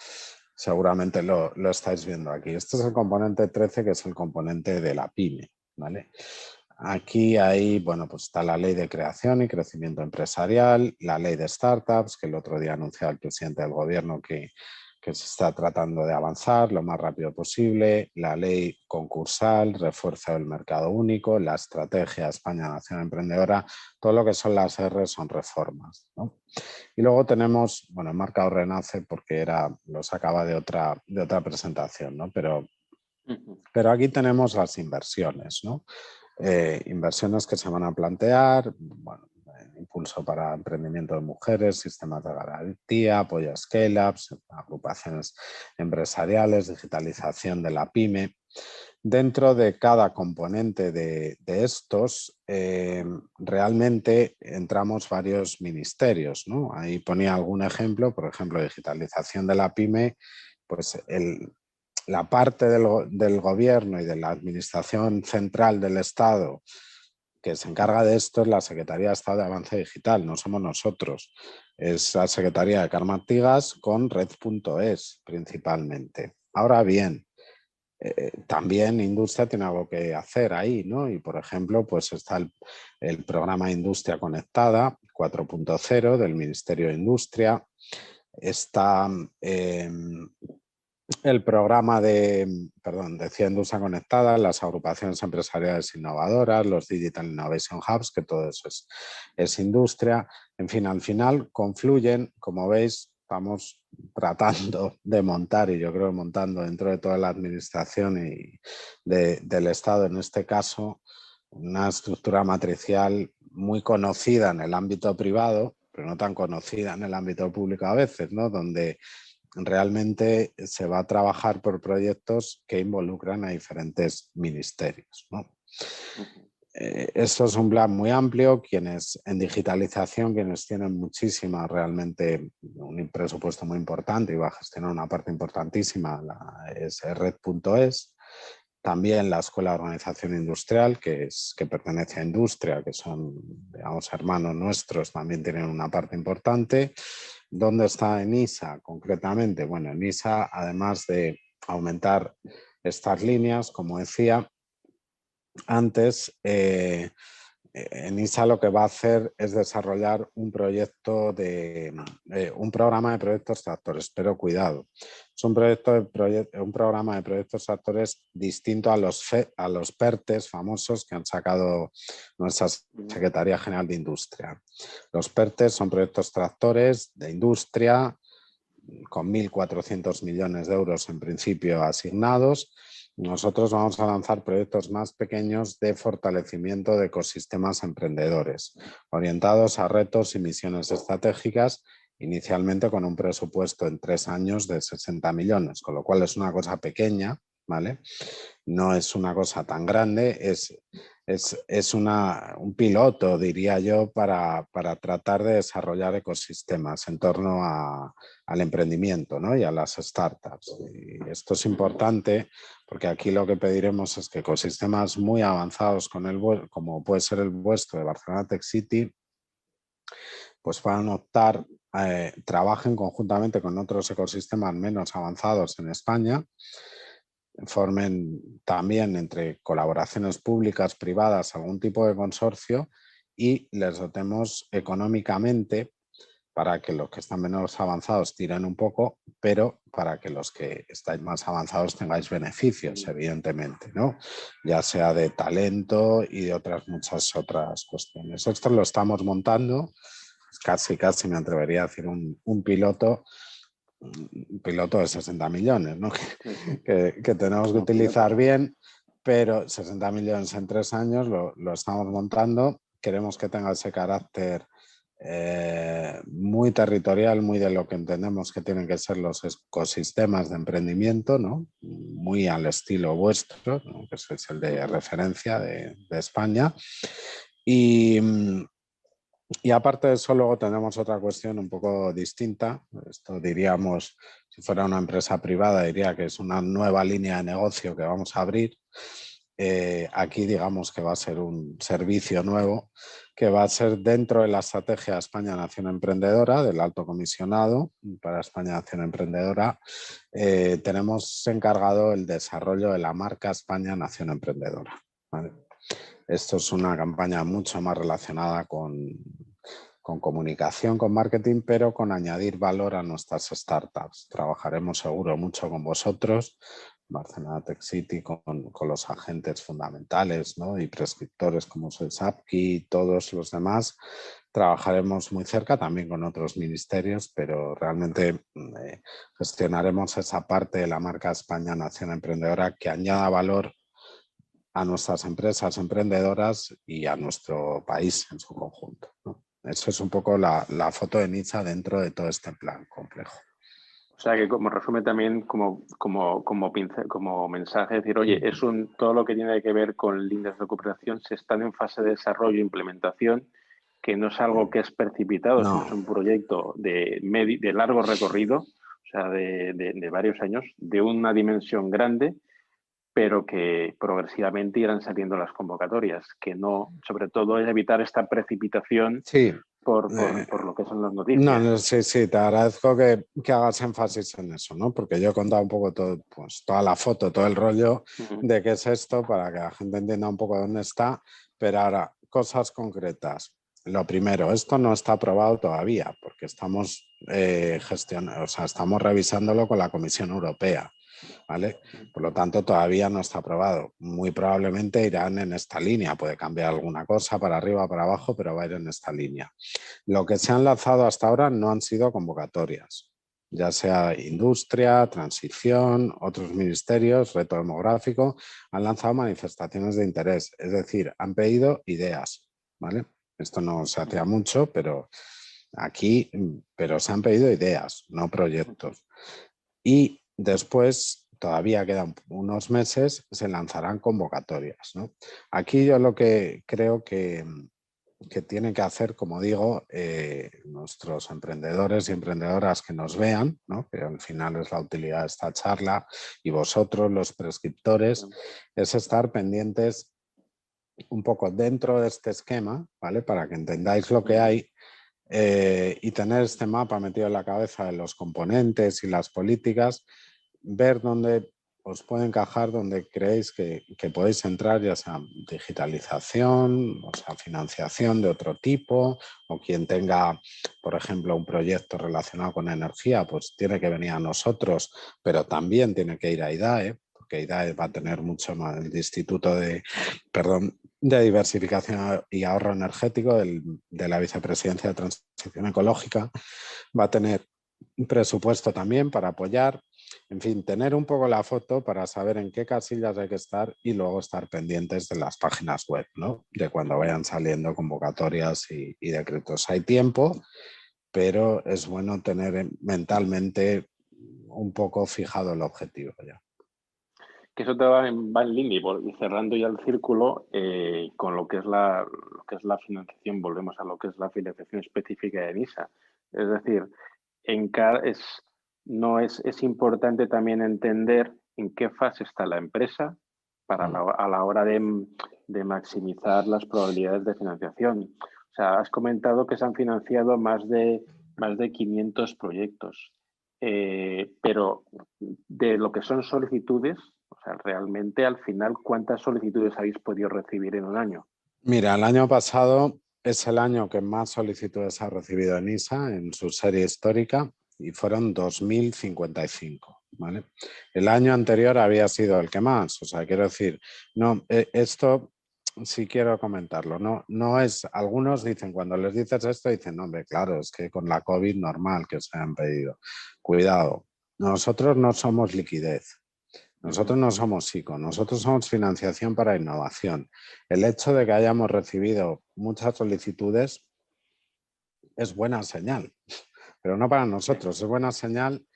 Seguramente lo estáis viendo aquí. Este es el componente 13, que es el componente de la pyme, ¿vale? Aquí hay, bueno, pues está la ley de creación y crecimiento empresarial, la ley de startups, que el otro día anunció el presidente del gobierno que se está tratando de avanzar lo más rápido posible, la ley concursal, refuerzo del mercado único, la estrategia España Nación Emprendedora, todo lo que son las R son reformas, ¿no? Y luego tenemos, bueno, he marcado Renace porque lo sacaba de otra presentación, ¿no? Pero aquí tenemos las inversiones, ¿no? Inversiones que se van a plantear, bueno, impulso para emprendimiento de mujeres, sistemas de garantía, apoyo a scale-ups, agrupaciones empresariales, digitalización de la pyme. Dentro de cada componente de estos, realmente entramos varios ministerios, ¿no? Ahí ponía algún ejemplo, por ejemplo, digitalización de la pyme, pues la parte del gobierno y de la administración central del Estado que se encarga de esto es la Secretaría de Estado de Avance Digital, no somos nosotros. Es la Secretaría de Carme Artigas con Red.es principalmente. Ahora bien, también industria tiene algo que hacer ahí, ¿no? Y por ejemplo, pues está el programa Industria Conectada, 4.0 del Ministerio de Industria. Está el programa decía Industria Conectada, las agrupaciones empresariales innovadoras, los Digital Innovation Hubs, que todo eso es industria. En fin, al final confluyen, como veis, estamos tratando de montar, y yo creo montando dentro de toda la administración y del Estado, en este caso, una estructura matricial muy conocida en el ámbito privado, pero no tan conocida en el ámbito público a veces, ¿no? Donde realmente se va a trabajar por proyectos que involucran a diferentes ministerios, ¿no? Esto es un plan muy amplio. Quienes en digitalización, quienes tienen muchísima, realmente un presupuesto muy importante y va a gestionar una parte importantísima, es Red.es. También la Escuela de Organización Industrial, que pertenece a Industria, que son, digamos, hermanos nuestros, también tienen una parte importante. ¿Dónde está ENISA concretamente? Bueno, ENISA, además de aumentar estas líneas, como decía antes, ENISA lo que va a hacer es desarrollar un proyecto un programa de proyectos tractores, pero cuidado, es un programa de proyectos tractores distinto a los PERTES famosos que han sacado nuestra Secretaría General de Industria. Los PERTES son proyectos tractores de industria con 1.400 millones de euros en principio asignados. Nosotros vamos a lanzar proyectos más pequeños de fortalecimiento de ecosistemas emprendedores, orientados a retos y misiones estratégicas, inicialmente con un presupuesto en 3 años de 60 millones, con lo cual es una cosa pequeña, ¿vale? No es una cosa tan grande, es un piloto, diría yo, para tratar de desarrollar ecosistemas en torno al emprendimiento, ¿no? Y a las startups. Y esto es importante porque aquí lo que pediremos es que ecosistemas muy avanzados como puede ser el vuestro de Barcelona Tech City, pues puedan optar, trabajen conjuntamente con otros ecosistemas menos avanzados en España, formen también entre colaboraciones públicas, privadas, algún tipo de consorcio y les dotemos económicamente para que los que están menos avanzados tiren un poco, pero para que los que estáis más avanzados tengáis beneficios, evidentemente, ¿no? Ya sea de talento y de muchas otras cuestiones. Esto lo estamos montando, casi me atrevería a decir un piloto de 60 millones, ¿no? que tenemos que utilizar bien, pero 60 millones en 3 años lo estamos montando. Queremos que tenga ese carácter muy territorial, muy de lo que entendemos que tienen que ser los ecosistemas de emprendimiento, ¿no? Muy al estilo vuestro, ¿no? Que es el de referencia de España. Y aparte de eso, luego tenemos otra cuestión un poco distinta. Esto diríamos, si fuera una empresa privada, diría que es una nueva línea de negocio que vamos a abrir. Aquí digamos que va a ser un servicio nuevo que va a ser dentro de la estrategia España Nación Emprendedora del Alto Comisionado para España Nación Emprendedora. Tenemos encargado el desarrollo de la marca España Nación Emprendedora, ¿vale? Esto es una campaña mucho más relacionada con comunicación, con marketing, pero con añadir valor a nuestras startups. Trabajaremos seguro mucho con vosotros, Barcelona Tech City, con los agentes fundamentales, ¿no? Y prescriptores como es el SAPKI y todos los demás. Trabajaremos muy cerca también con otros ministerios, pero realmente gestionaremos esa parte de la marca España Nación Emprendedora que añada valor a nuestras empresas emprendedoras y a nuestro país en su conjunto, ¿no? Eso es un poco la foto de ENISA dentro de todo este plan complejo. O sea que como resumen también como mensaje, decir, oye, todo lo que tiene que ver con líneas de cooperación se están en fase de desarrollo e implementación, que no es algo que es precipitado, No. sino es un proyecto de largo recorrido, o sea, de varios años, de una dimensión grande, pero que progresivamente irán saliendo las convocatorias, que no, sobre todo es evitar esta precipitación. Sí. Por lo que son las noticias. No, sí, te agradezco que hagas énfasis en eso, ¿no? Porque yo he contado un poco todo, pues, toda la foto, todo el rollo de qué es esto para que la gente entienda un poco dónde está, pero ahora, cosas concretas. lo primero, esto no está aprobado todavía porque estamos estamos revisándolo con la Comisión Europea, ¿vale? Por lo tanto, todavía no está aprobado. Muy probablemente irán en esta línea. Puede cambiar alguna cosa para arriba, para abajo, pero va a ir en esta línea. Lo que se han lanzado hasta ahora no han sido convocatorias, ya sea industria, transición, otros ministerios, reto demográfico, han lanzado manifestaciones de interés, es decir, han pedido ideas, ¿vale? Esto no se hacía mucho, pero se han pedido ideas, no proyectos. Y después, todavía quedan unos meses, se lanzarán convocatorias, ¿no? Aquí yo lo que creo que tienen que hacer, como digo, nuestros emprendedores y emprendedoras que nos vean, ¿no? Que al final es la utilidad de esta charla, y vosotros, los prescriptores, es estar pendientes un poco dentro de este esquema, ¿vale? Para que entendáis lo que hay y tener este mapa metido en la cabeza de los componentes y las políticas, ver dónde os puede encajar, donde creéis que podéis entrar, ya sea digitalización, o sea, financiación de otro tipo, o quien tenga, por ejemplo, un proyecto relacionado con energía, pues tiene que venir a nosotros, pero también tiene que ir a IDAE, porque IDAE va a tener mucho más, el Instituto de Diversificación y Ahorro Energético de la Vicepresidencia de Transición Ecológica, va a tener un presupuesto también para apoyar. En fin, tener un poco la foto para saber en qué casillas hay que estar y luego estar pendientes de las páginas web, ¿no? De cuando vayan saliendo convocatorias y decretos. Hay tiempo, pero es bueno tener mentalmente un poco fijado el objetivo ya. Que eso te va en línea y cerrando ya el círculo con lo que es la financiación, volvemos a lo que es la financiación específica de NISA. Es decir, es importante también entender en qué fase está la empresa a la hora de maximizar las probabilidades de financiación. O sea, has comentado que se han financiado más de 500 proyectos, pero de lo que son solicitudes, o sea, realmente al final, ¿cuántas solicitudes habéis podido recibir en un año? Mira, el año pasado es el año que más solicitudes ha recibido NISA en su serie histórica y fueron 2.055, ¿vale? El año anterior había sido el que más, o sea, quiero decir, no, esto sí quiero comentarlo, no es, algunos dicen, cuando les dices esto, dicen, no, hombre, claro, es que con la COVID normal que se han pedido. Cuidado, nosotros no somos liquidez. Nosotros no somos ICO, nosotros somos financiación para innovación. El hecho de que hayamos recibido muchas solicitudes es buena señal, pero no para nosotros, es buena señal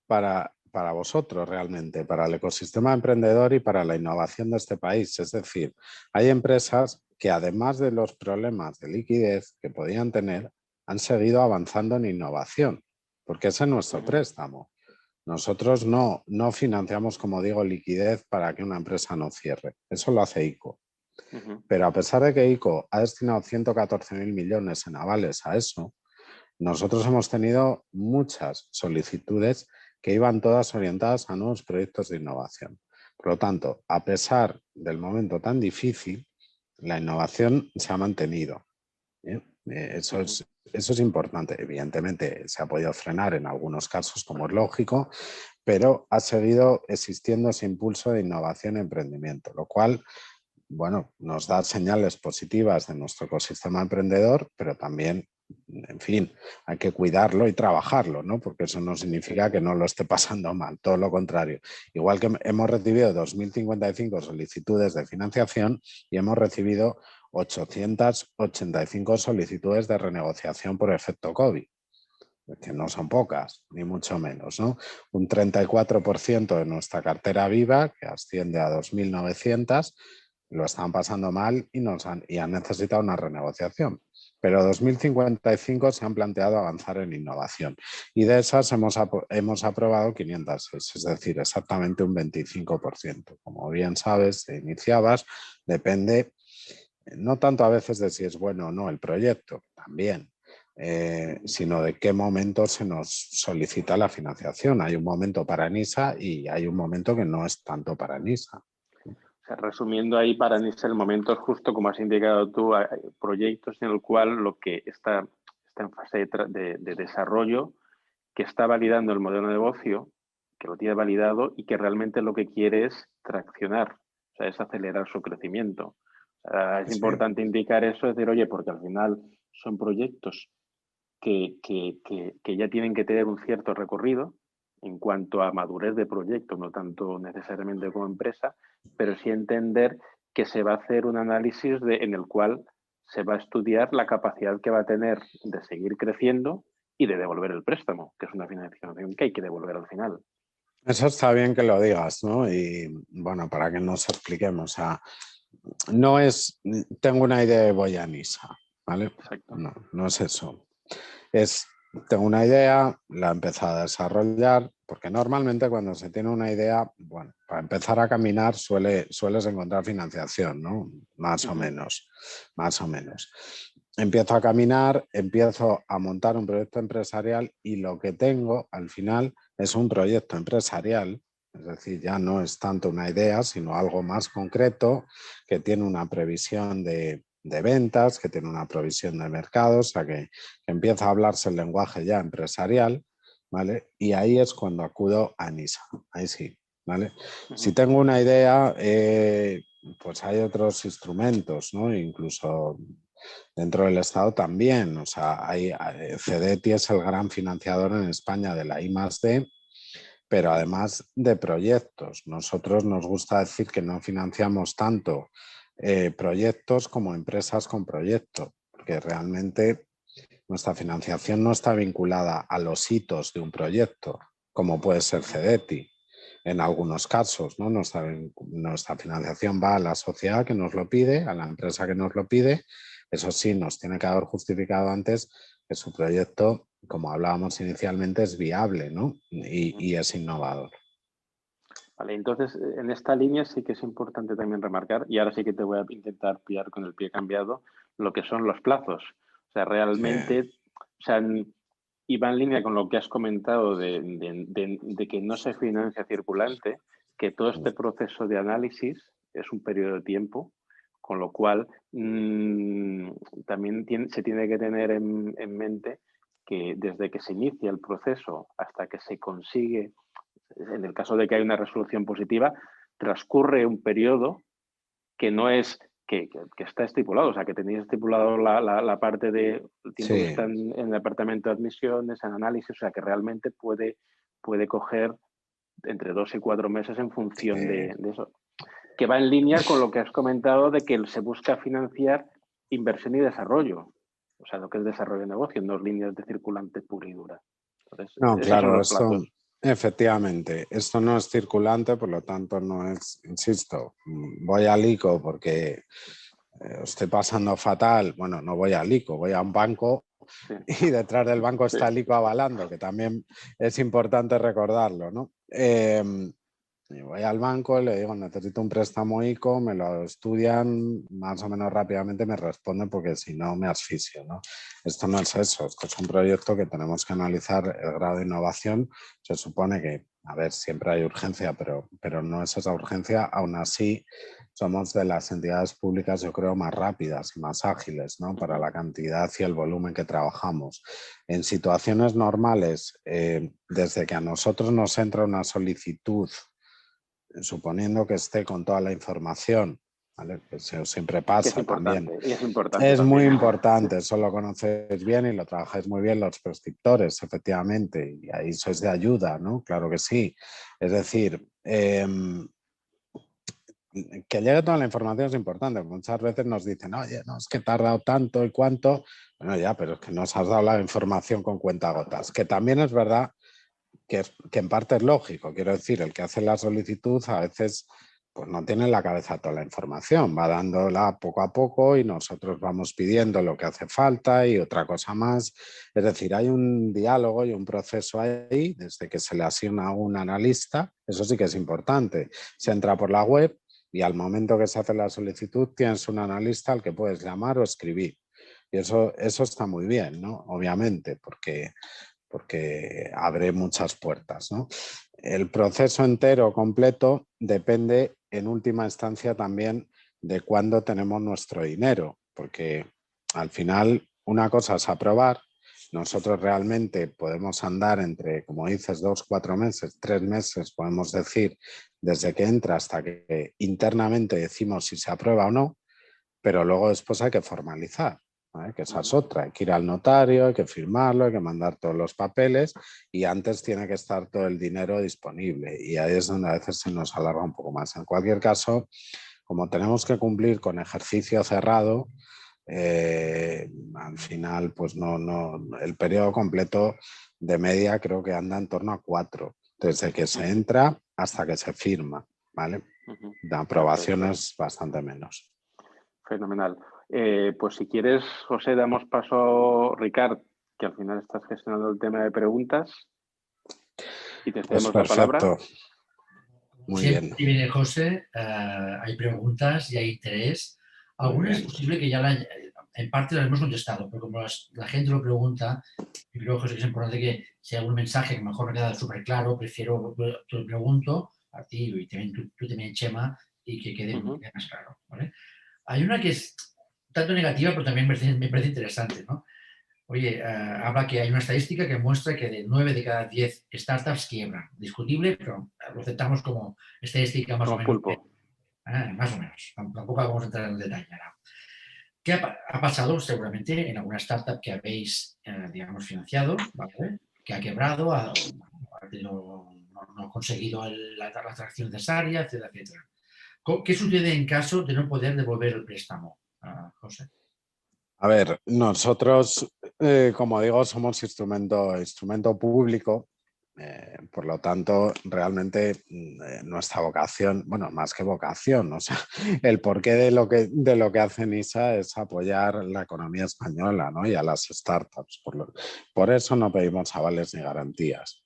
para vosotros realmente, para el ecosistema emprendedor y para la innovación de este país. Es decir, hay empresas que además de los problemas de liquidez que podían tener, han seguido avanzando en innovación, porque ese es nuestro préstamo. Nosotros no financiamos, como digo, liquidez para que una empresa no cierre. Eso lo hace ICO. Pero a pesar de que ICO ha destinado 114.000 millones en avales a eso, nosotros hemos tenido muchas solicitudes que iban todas orientadas a nuevos proyectos de innovación. Por lo tanto, a pesar del momento tan difícil, la innovación se ha mantenido. Eso es importante. Evidentemente se ha podido frenar en algunos casos, como es lógico, pero ha seguido existiendo ese impulso de innovación y emprendimiento, lo cual, bueno, nos da señales positivas de nuestro ecosistema emprendedor, pero también, en fin, hay que cuidarlo y trabajarlo, ¿no? Porque eso no significa que no lo esté pasando mal, todo lo contrario. Igual que hemos recibido 2.055 solicitudes de financiación y hemos recibido 885 solicitudes de renegociación por efecto COVID, que no son pocas, ni mucho menos, ¿no? Un 34% de nuestra cartera viva, que asciende a 2.900, lo están pasando mal y han necesitado una renegociación. Pero 2.055 se han planteado avanzar en innovación y de esas hemos aprobado 506, es decir, exactamente un 25%. Como bien sabes, te iniciabas, depende no tanto a veces de si es bueno o no el proyecto, también, sino de qué momento se nos solicita la financiación. Hay un momento para NISA y hay un momento que no es tanto para NISA. O sea, resumiendo ahí, para Anisa, el momento es justo, como has indicado tú, hay proyectos en el cual lo que está en fase de desarrollo, que está validando el modelo de negocio, que lo tiene validado y que realmente lo que quiere es traccionar, o sea, es acelerar su crecimiento. O sea, es importante indicar eso, es decir, oye, porque al final son proyectos que ya tienen que tener un cierto recorrido en cuanto a madurez de proyecto, no tanto necesariamente como empresa, pero sí entender que se va a hacer un análisis en el cual se va a estudiar la capacidad que va a tener de seguir creciendo y de devolver el préstamo, que es una financiación que hay que devolver al final. Eso está bien que lo digas, ¿no? Y bueno, para que nos expliquemos, o sea, no es, tengo una idea y voy a Nisa, ¿vale? Exacto. No, no es eso. Es, tengo una idea, la he empezado a desarrollar, porque normalmente cuando se tiene una idea, bueno, para empezar a caminar sueles encontrar financiación, ¿no? Más o menos. Empiezo a caminar, empiezo a montar un proyecto empresarial y lo que tengo al final es un proyecto empresarial, es decir, ya no es tanto una idea, sino algo más concreto que tiene una previsión de ventas, que tiene una provisión de mercado, o sea que empieza a hablarse el lenguaje ya empresarial, ¿vale? Y ahí es cuando acudo a NISA, ahí sí, ¿vale? Si tengo una idea, pues hay otros instrumentos, ¿no? Incluso dentro del Estado también, o sea, CDTI es el gran financiador en España de la I+D, pero además de proyectos. Nosotros nos gusta decir que no financiamos tanto proyectos como empresas con proyecto, porque realmente nuestra financiación no está vinculada a los hitos de un proyecto, como puede ser CDTI. En algunos casos, ¿no? Nuestra financiación va a la sociedad que nos lo pide, a la empresa que nos lo pide. Eso sí, nos tiene que haber justificado antes que su proyecto, como hablábamos inicialmente, es viable, ¿no? Y es innovador. Vale, entonces, en esta línea sí que es importante también remarcar, y ahora sí que te voy a intentar pillar con el pie cambiado, lo que son los plazos. O sea, realmente, o sea, y va en línea con lo que has comentado de que no se financia circulante, que todo este proceso de análisis es un periodo de tiempo, con lo cual también se tiene que tener en mente que desde que se inicia el proceso hasta que se consigue, en el caso de que hay una resolución positiva, transcurre un periodo que no es que está estipulado, o sea, que tenéis estipulado la parte de el tiempo que está en el departamento de admisiones, en análisis, o sea, que realmente puede coger entre 2 y 4 meses en función de eso. Que va en línea con lo que has comentado de que se busca financiar inversión y desarrollo, o sea, lo que es desarrollo de negocio, no líneas de circulante pura y dura. Entonces, no, claro, esto, efectivamente, esto no es circulante, por lo tanto no es, insisto, voy al ICO porque estoy pasando fatal, bueno, no voy al ICO, voy a un banco y detrás del banco está el ICO avalando, que también es importante recordarlo, ¿no? Y voy al banco, le digo, necesito un préstamo ICO, me lo estudian, más o menos rápidamente me responden porque si no me asfixio, ¿no? Esto no es eso, esto es un proyecto que tenemos que analizar el grado de innovación. Se supone que, a ver, siempre hay urgencia, pero no es esa urgencia. Aún así, somos de las entidades públicas, yo creo, más rápidas y más ágiles, ¿no? Para la cantidad y el volumen que trabajamos. En situaciones normales, desde que a nosotros nos entra una solicitud, suponiendo que esté con toda la información, ¿vale? Que eso siempre pasa también. Es muy importante, eso lo conocéis bien y lo trabajáis muy bien los prescriptores, efectivamente, y ahí sois de ayuda, ¿no? Claro que sí. Es decir, que llegue toda la información es importante. Muchas veces nos dicen, oye, no, es que he tardado tanto y cuánto. Bueno, ya, pero es que nos has dado la información con cuentagotas, que también es verdad que en parte es lógico. Quiero decir, el que hace la solicitud a veces pues no tiene en la cabeza toda la información, va dándola poco a poco y nosotros vamos pidiendo lo que hace falta y otra cosa más. Es decir, hay un diálogo y un proceso ahí desde que se le asigna a un analista. Eso sí que es importante. Se entra por la web y al momento que se hace la solicitud tienes un analista al que puedes llamar o escribir. Y eso está muy bien, ¿no? Obviamente, porque abre muchas puertas, ¿no? El proceso entero completo depende en última instancia también de cuándo tenemos nuestro dinero, porque al final una cosa es aprobar. Nosotros realmente podemos andar entre, como dices, 2, 4 meses, 3 meses, podemos decir, desde que entra hasta que internamente decimos si se aprueba o no, pero luego después hay que formalizar, ¿vale? Que esa es otra, hay que ir al notario, hay que firmarlo, hay que mandar todos los papeles y antes tiene que estar todo el dinero disponible y ahí es donde a veces se nos alarga un poco más. En cualquier caso, como tenemos que cumplir con ejercicio cerrado, al final, pues el periodo completo de media creo que anda en torno a 4, desde que se entra hasta que se firma, ¿vale? De aprobación es bastante menos. Fenomenal. Pues si quieres, José, damos paso a Ricard, que al final estás gestionando el tema de preguntas, y te cedemos la palabra. Muy siempre bien. que viene José, hay preguntas y hay interés. Algunas es posible que ya en parte las hemos contestado, pero como la gente lo pregunta, yo creo, José, que es importante que si hay algún mensaje que mejor me queda súper claro, prefiero te lo pregunto a ti y también tú también, Chema, y que quede más claro, ¿vale? Hay una que es tanto negativa, pero también me parece interesante, ¿no? Oye, habla que hay una estadística que muestra que de 9 de cada 10 startups quiebran. Discutible, pero lo aceptamos como estadística más o menos. Pulpo. Más o menos. Tampoco vamos a entrar en el detalle ahora. ¿Qué ha pasado seguramente en alguna startup que habéis, digamos, financiado, ¿vale? Que ha quebrado, no ha conseguido la atracción necesaria, etcétera, etcétera? ¿Qué sucede en caso de no poder devolver el préstamo, José? A ver, nosotros, como digo, somos instrumento público, por lo tanto, realmente nuestra vocación, bueno, más que vocación, o sea, el porqué de lo que hace NISA es apoyar la economía española, ¿no? Y a las startups. Por eso no pedimos avales ni garantías.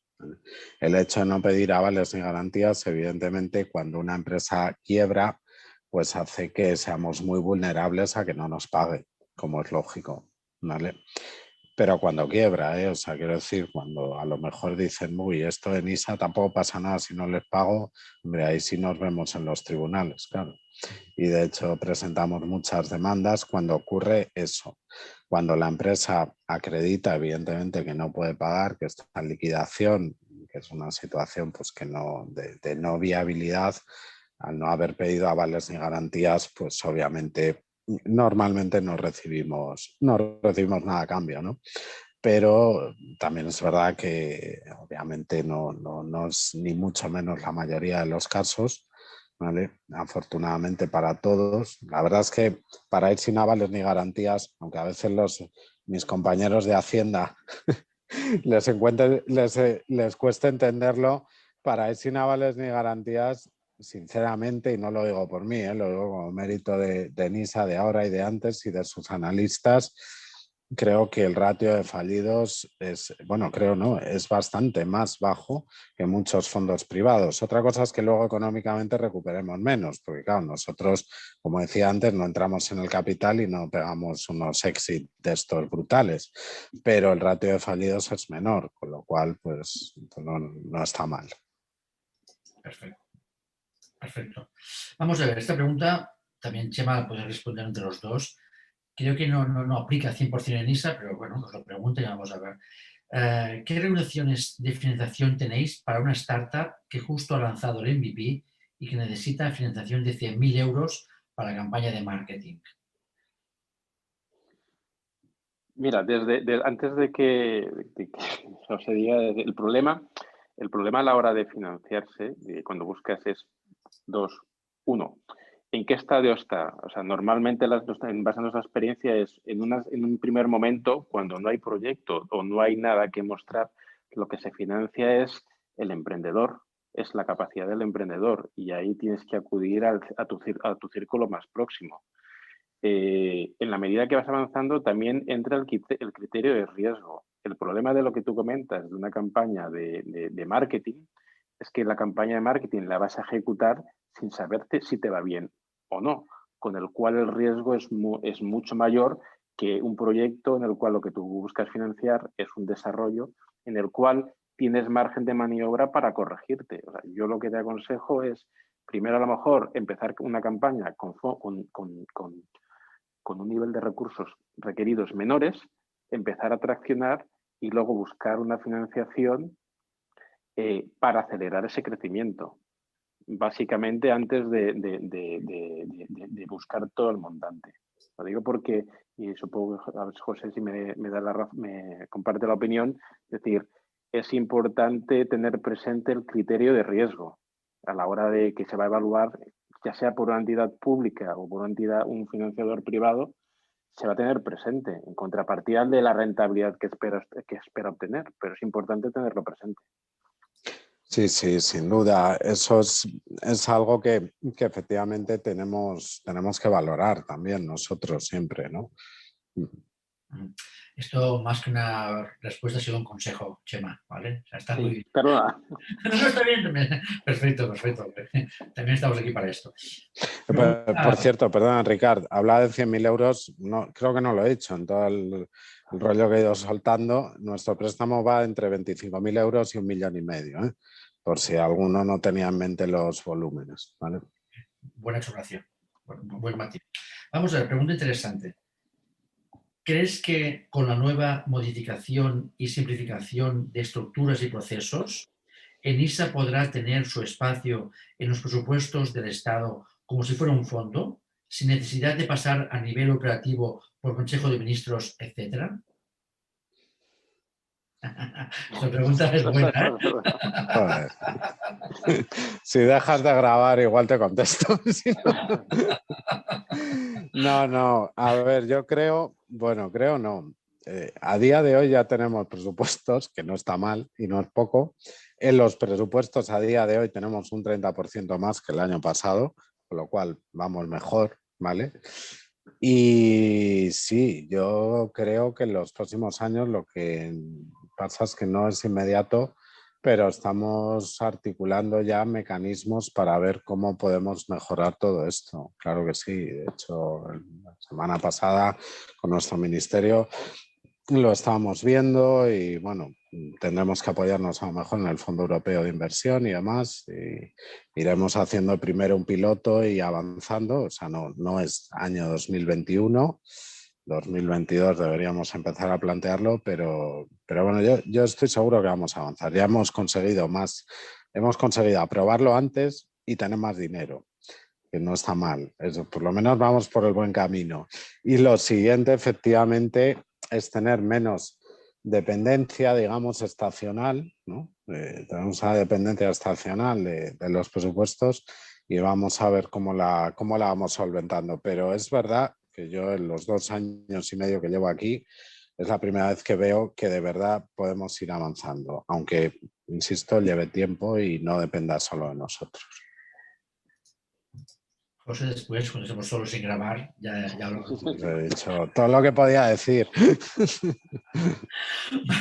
El hecho de no pedir avales ni garantías, evidentemente, cuando una empresa quiebra, pues hace que seamos muy vulnerables a que no nos pague, como es lógico, ¿vale? Pero cuando quiebra, o sea, quiero decir, cuando a lo mejor dicen, uy, esto de NISA tampoco pasa nada si no les pago, hombre, ahí sí nos vemos en los tribunales, claro. Y de hecho presentamos muchas demandas cuando ocurre eso. Cuando la empresa acredita, evidentemente, que no puede pagar, que está en liquidación, que es una situación pues, que de no viabilidad, al no haber pedido avales ni garantías, pues obviamente normalmente no recibimos nada a cambio, ¿no? Pero también es verdad que obviamente no es ni mucho menos la mayoría de los casos, ¿vale? Afortunadamente para todos. La verdad es que para ir sin avales ni garantías, aunque a veces mis compañeros de Hacienda les cuesta entenderlo, para ir sin avales ni garantías, sinceramente, y no lo digo por mí, lo digo como mérito de NISA de ahora y de antes y de sus analistas, creo que el ratio de fallidos es bastante más bajo que muchos fondos privados. Otra cosa es que luego económicamente recuperemos menos, porque claro, nosotros, como decía antes, no entramos en el capital y no pegamos unos exit de estos brutales, pero el ratio de fallidos es menor, con lo cual pues no está mal. Perfecto. Vamos a ver, esta pregunta también Chema puede responder entre los dos. Creo que no aplica 100% en ISA, pero bueno, os lo pregunto y vamos a ver. ¿Qué regulaciones de financiación tenéis para una startup que justo ha lanzado el MVP y que necesita financiación de 100.000 euros para la campaña de marketing? Mira, antes de que os diga el problema a la hora de financiarse, cuando buscas es dos. Uno, ¿en qué estadio está? O sea, normalmente, en base a nuestra experiencia, es en un primer momento, cuando no hay proyecto o no hay nada que mostrar, lo que se financia es el emprendedor, es la capacidad del emprendedor, y ahí tienes que acudir a tu círculo más próximo. En la medida que vas avanzando, también entra el criterio de riesgo. El problema de lo que tú comentas de una campaña de marketing es que la campaña de marketing la vas a ejecutar sin saberte si te va bien o no, con el cual el riesgo es mucho mayor que un proyecto en el cual lo que tú buscas financiar es un desarrollo en el cual tienes margen de maniobra para corregirte. O sea, yo lo que te aconsejo es Primero, a lo mejor, empezar una campaña con un nivel de recursos requeridos menores, empezar a traccionar y luego buscar una financiación para acelerar ese crecimiento. Básicamente antes de buscar todo el montante. Lo digo porque, y supongo que José si me comparte la opinión, es decir, es importante tener presente el criterio de riesgo a la hora de que se va a evaluar, ya sea por una entidad pública o por una entidad, un financiador privado, se va a tener presente en contrapartida de la rentabilidad que espera obtener, pero es importante tenerlo presente. Sí, sí, sin duda. Eso es algo que efectivamente tenemos que valorar también nosotros siempre, ¿no? Esto, más que una respuesta, ha sido un consejo, Chema, ¿vale? O sea, está muy bien. Perdona. No, está bien. Perfecto, perfecto. También estamos aquí para esto. Por cierto, perdona, Ricard, habla de 100.000 euros, no, creo que no lo he dicho en todo el rollo que he ido soltando. Nuestro préstamo va entre 25.000 euros y 1,5 millones, ¿eh? Por si alguno no tenía en mente los volúmenes, ¿vale? Buena observación, buen matiz. Vamos a ver, pregunta interesante. ¿Crees que con la nueva modificación y simplificación de estructuras y procesos, ENISA podrá tener su espacio en los presupuestos del Estado como si fuera un fondo, sin necesidad de pasar a nivel operativo por Consejo de Ministros, etcétera? La pregunta es buena, ¿eh? Joder. Si dejas de grabar, igual te contesto. No. A ver, yo creo no. A día de hoy ya tenemos presupuestos, que no está mal y no es poco. En los presupuestos a día de hoy tenemos un 30% más que el año pasado, con lo cual vamos mejor, ¿vale? Y sí, yo creo que en los próximos años lo que pasa es que no es inmediato, pero estamos articulando ya mecanismos para ver cómo podemos mejorar todo esto. Claro que sí. De hecho, la semana pasada con nuestro ministerio lo estábamos viendo y bueno, tendremos que apoyarnos a lo mejor en el Fondo Europeo de Inversión y demás. Y iremos haciendo primero un piloto y avanzando. O sea, no es año 2021. 2022 deberíamos empezar a plantearlo, pero bueno, yo estoy seguro que vamos a avanzar. Ya hemos conseguido aprobarlo antes y tener más dinero, que no está mal. Eso, por lo menos vamos por el buen camino. Y lo siguiente, efectivamente, es tener menos dependencia, digamos, estacional, ¿no? Tenemos una dependencia estacional de los presupuestos y vamos a ver cómo la vamos solventando. Pero es verdad que yo en los 2 años y medio que llevo aquí es la primera vez que veo que de verdad podemos ir avanzando, aunque, insisto, lleve tiempo y no dependa solo de nosotros. José, después, cuando estemos solos sin grabar, ya lo He dicho todo lo que podía decir.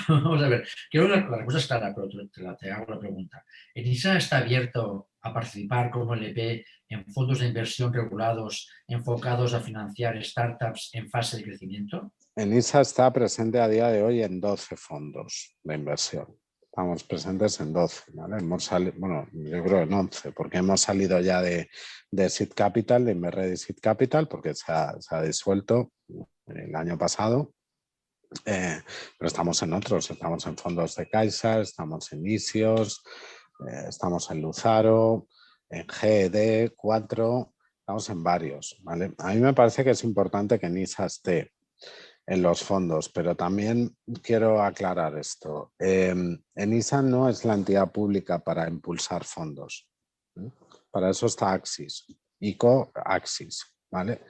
Vamos a ver, quiero la respuesta es clara, pero te hago la pregunta. ¿ENISA está abierto a participar como LP en fondos de inversión regulados enfocados a financiar startups en fase de crecimiento? ENISA está presente a día de hoy en 12 fondos de inversión. Estamos presentes en 12, ¿vale? Bueno, yo creo en 11, porque hemos salido ya de Seed Capital, de Inverred Seed Capital, porque se ha disuelto el año pasado. Pero estamos en otros, estamos en fondos de Caixa, estamos en Isios, estamos en Luzaro, en GED 4, estamos en varios, ¿vale? A mí me parece que es importante que ENISA esté en los fondos, pero también quiero aclarar esto. ENISA no es la entidad pública para impulsar fondos. Para eso está Axis, ICO Axis, ¿vale?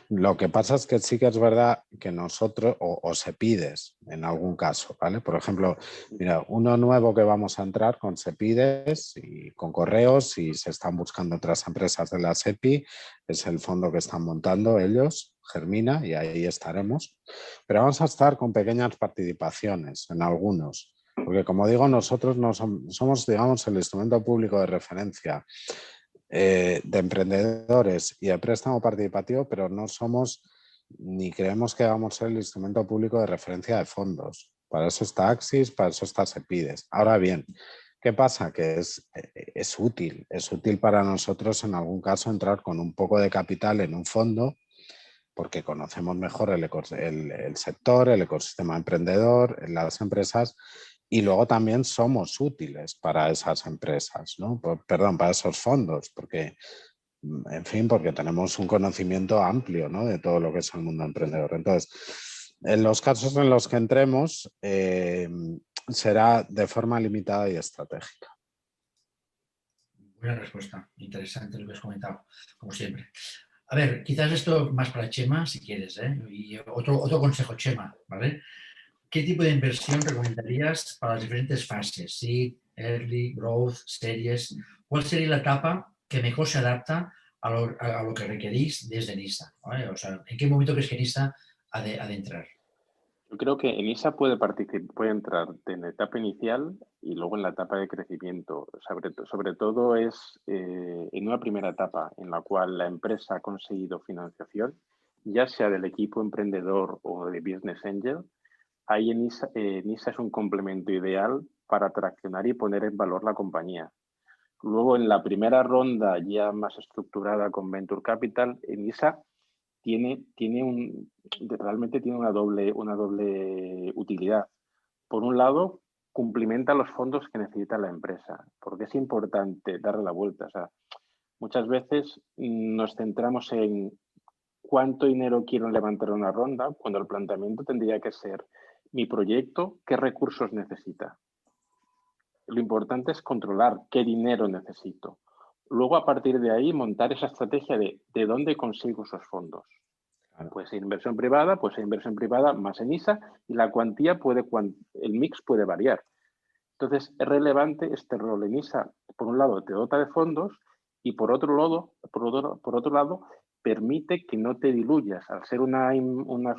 Lo que pasa es que sí que es verdad que nosotros, o Sepides en algún caso, ¿vale? Por ejemplo, mira, uno nuevo que vamos a entrar con Sepides y con Correos y se están buscando otras empresas de la SEPI, es el fondo que están montando ellos, Germina, y ahí estaremos. Pero vamos a estar con pequeñas participaciones en algunos, porque como digo, nosotros no somos, digamos, el instrumento público de referencia de emprendedores y de préstamo participativo, pero no somos ni creemos que vamos a ser el instrumento público de referencia de fondos. Para eso está Axis, para eso está Sepides. Ahora bien, ¿Qué pasa? Que es útil para nosotros en algún caso entrar con un poco de capital en un fondo porque conocemos mejor el sector, el ecosistema emprendedor, las empresas y luego también somos útiles para esas empresas, ¿no? Perdón, para esos fondos, porque, en fin, porque tenemos un conocimiento amplio, ¿no? De todo lo que es el mundo emprendedor. Entonces, en los casos en los que entremos, será de forma limitada y estratégica. Buena respuesta, interesante lo que has comentado, como siempre. A ver, quizás esto más para Chema, si quieres, ¿eh? Y otro consejo, Chema, ¿vale? ¿Qué tipo de inversión recomendarías para las diferentes fases? Seed, Early, Growth, Series. ¿Cuál sería la etapa que mejor se adapta a lo que requerís desde NISA? ¿Vale? O sea, ¿en qué momento crees que NISA ha de entrar? Yo creo que en ISA puede entrar en la etapa inicial y luego en la etapa de crecimiento. Sobre todo es en una primera etapa en la cual la empresa ha conseguido financiación, ya sea del equipo emprendedor o de Business Angel. Ahí en ISA es un complemento ideal para traccionar y poner en valor la compañía. Luego, en la primera ronda ya más estructurada con Venture Capital, en ISA realmente tiene una doble utilidad. Por un lado, cumplimenta los fondos que necesita la empresa, porque es importante darle la vuelta. O sea, muchas veces nos centramos en cuánto dinero quiero levantar una ronda, cuando el planteamiento tendría que ser mi proyecto, qué recursos necesita. Lo importante es controlar qué dinero necesito. Luego, a partir de ahí, montar esa estrategia de dónde consigo esos fondos. Puede ser inversión privada más en ISA y la cuantía el mix puede variar. Entonces, es relevante este rol en ISA. Por un lado, te dota de fondos y por otro lado permite que no te diluyas. Al ser una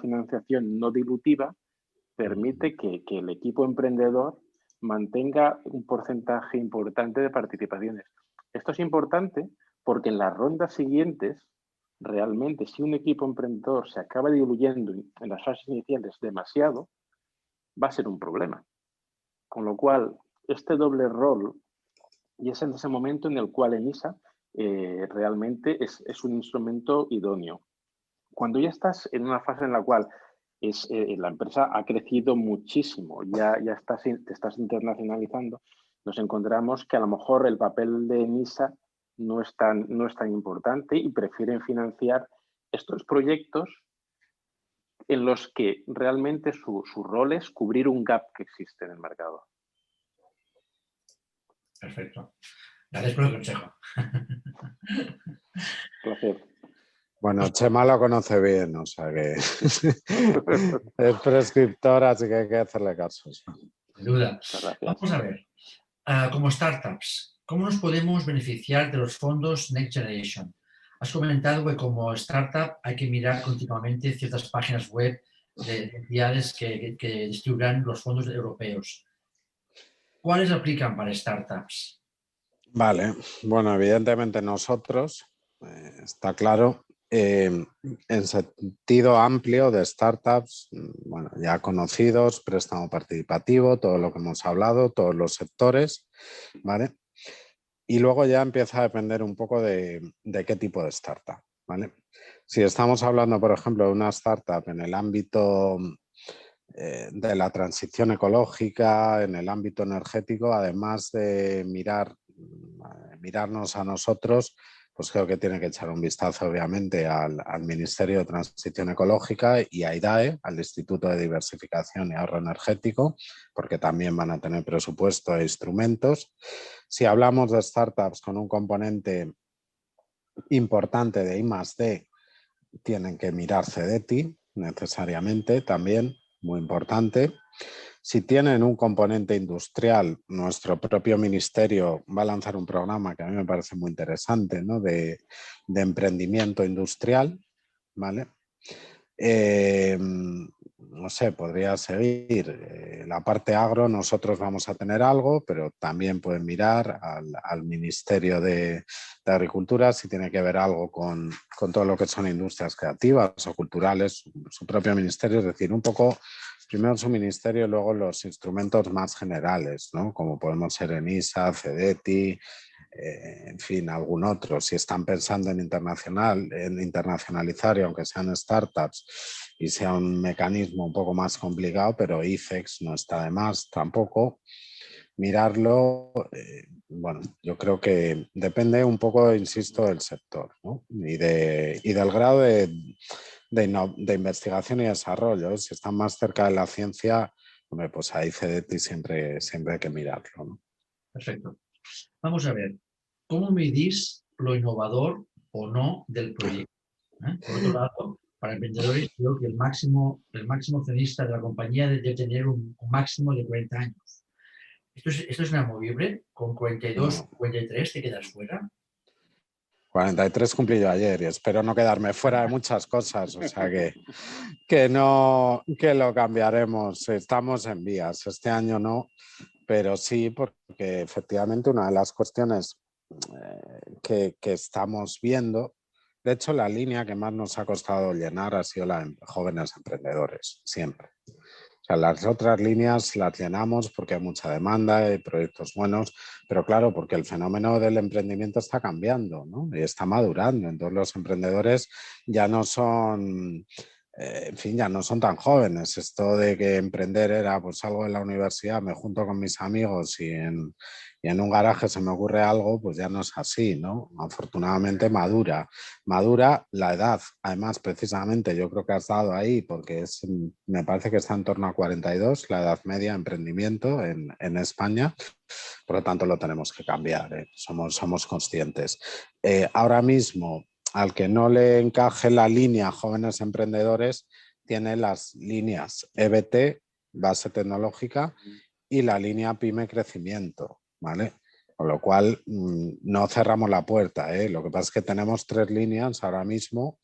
financiación no dilutiva, permite que el equipo emprendedor mantenga un porcentaje importante de participaciones. Esto es importante porque en las rondas siguientes, realmente, si un equipo emprendedor se acaba diluyendo en las fases iniciales demasiado, va a ser un problema. Con lo cual, este doble rol, y es en ese momento en el cual en ISA realmente es un instrumento idóneo. Cuando ya estás en una fase en la cual la empresa ha crecido muchísimo, ya te estás internacionalizando, nos encontramos que a lo mejor el papel de NISA no es tan importante y prefieren financiar estos proyectos en los que realmente su rol es cubrir un gap que existe en el mercado. Perfecto. Gracias por el consejo. Placer. Bueno, Chema lo conoce bien, o sea que es prescriptor, así que hay que hacerle caso. Sin duda. Vamos a ver, como startups, ¿cómo nos podemos beneficiar de los fondos Next Generation? Has comentado que como startup hay que mirar continuamente ciertas páginas web de entidades que distribuirán los fondos europeos. ¿Cuáles aplican para startups? Vale, bueno, evidentemente nosotros, está claro, en sentido amplio de startups, bueno, ya conocidos, préstamo participativo, todo lo que hemos hablado, todos los sectores, ¿vale? Y luego ya empieza a depender un poco de qué tipo de startup, ¿vale? Si estamos hablando, por ejemplo, de una startup en el ámbito de la transición ecológica, en el ámbito energético, además de mirarnos a nosotros, pues creo que tiene que echar un vistazo obviamente al Ministerio de Transición Ecológica y a IDAE, al Instituto de Diversificación y Ahorro Energético, porque también van a tener presupuesto e instrumentos. Si hablamos de startups con un componente importante de I+D, tienen que mirar CEDETI necesariamente también, muy importante. Si tienen un componente industrial, nuestro propio ministerio va a lanzar un programa que a mí me parece muy interesante, ¿no? de emprendimiento industrial, ¿vale? No sé, podría seguir. La parte agro, nosotros vamos a tener algo, pero también pueden mirar al Ministerio de Agricultura si tiene que ver algo con todo lo que son industrias creativas o culturales, su propio ministerio, es decir, un poco primero su ministerio y luego los instrumentos más generales, ¿no? Como podemos ser ENISA, CEDETI, en fin, algún otro. Si están pensando en internacionalizar, y aunque sean startups y sea un mecanismo un poco más complicado, pero ICEX no está de más tampoco. Mirarlo, bueno, yo creo que depende un poco, insisto, del sector, ¿no? y del grado de investigación y desarrollo. Si están más cerca de la ciencia, hombre, pues ahí CEDETI siempre hay que mirarlo, ¿no? Perfecto. Vamos a ver, ¿cómo medís lo innovador o no del proyecto? Por otro lado, para emprendedores, creo que el máximo accionista de la compañía debe tener un máximo de 40 años. ¿Esto es inamovible? ¿Con 42, No. 43 te quedas fuera? 43 cumplí yo ayer y espero no quedarme fuera de muchas cosas, o sea que no, que lo cambiaremos. Estamos en vías, este año no, pero sí, porque efectivamente una de las cuestiones que estamos viendo, de hecho la línea que más nos ha costado llenar ha sido la de jóvenes emprendedores, siempre. O sea, las otras líneas las llenamos porque hay mucha demanda, hay proyectos buenos, pero claro, porque el fenómeno del emprendimiento está cambiando, ¿no? Y está madurando. Entonces los emprendedores ya no son, en fin, ya no son tan jóvenes. Esto de que emprender era, pues salgo de la universidad, me junto con mis amigos y en un garaje se me ocurre algo, pues ya no es así, ¿no? Afortunadamente madura la edad. Además, precisamente yo creo que has dado ahí, porque me parece que está en torno a 42, la edad media de emprendimiento en España. Por lo tanto, lo tenemos que cambiar, ¿eh? Somos conscientes. Ahora mismo, al que no le encaje la línea jóvenes emprendedores, tiene las líneas EBT, base tecnológica, y la línea PYME crecimiento, ¿vale? Con lo cual no cerramos la puerta, ¿eh? Lo que pasa es que tenemos 3 líneas ahora mismo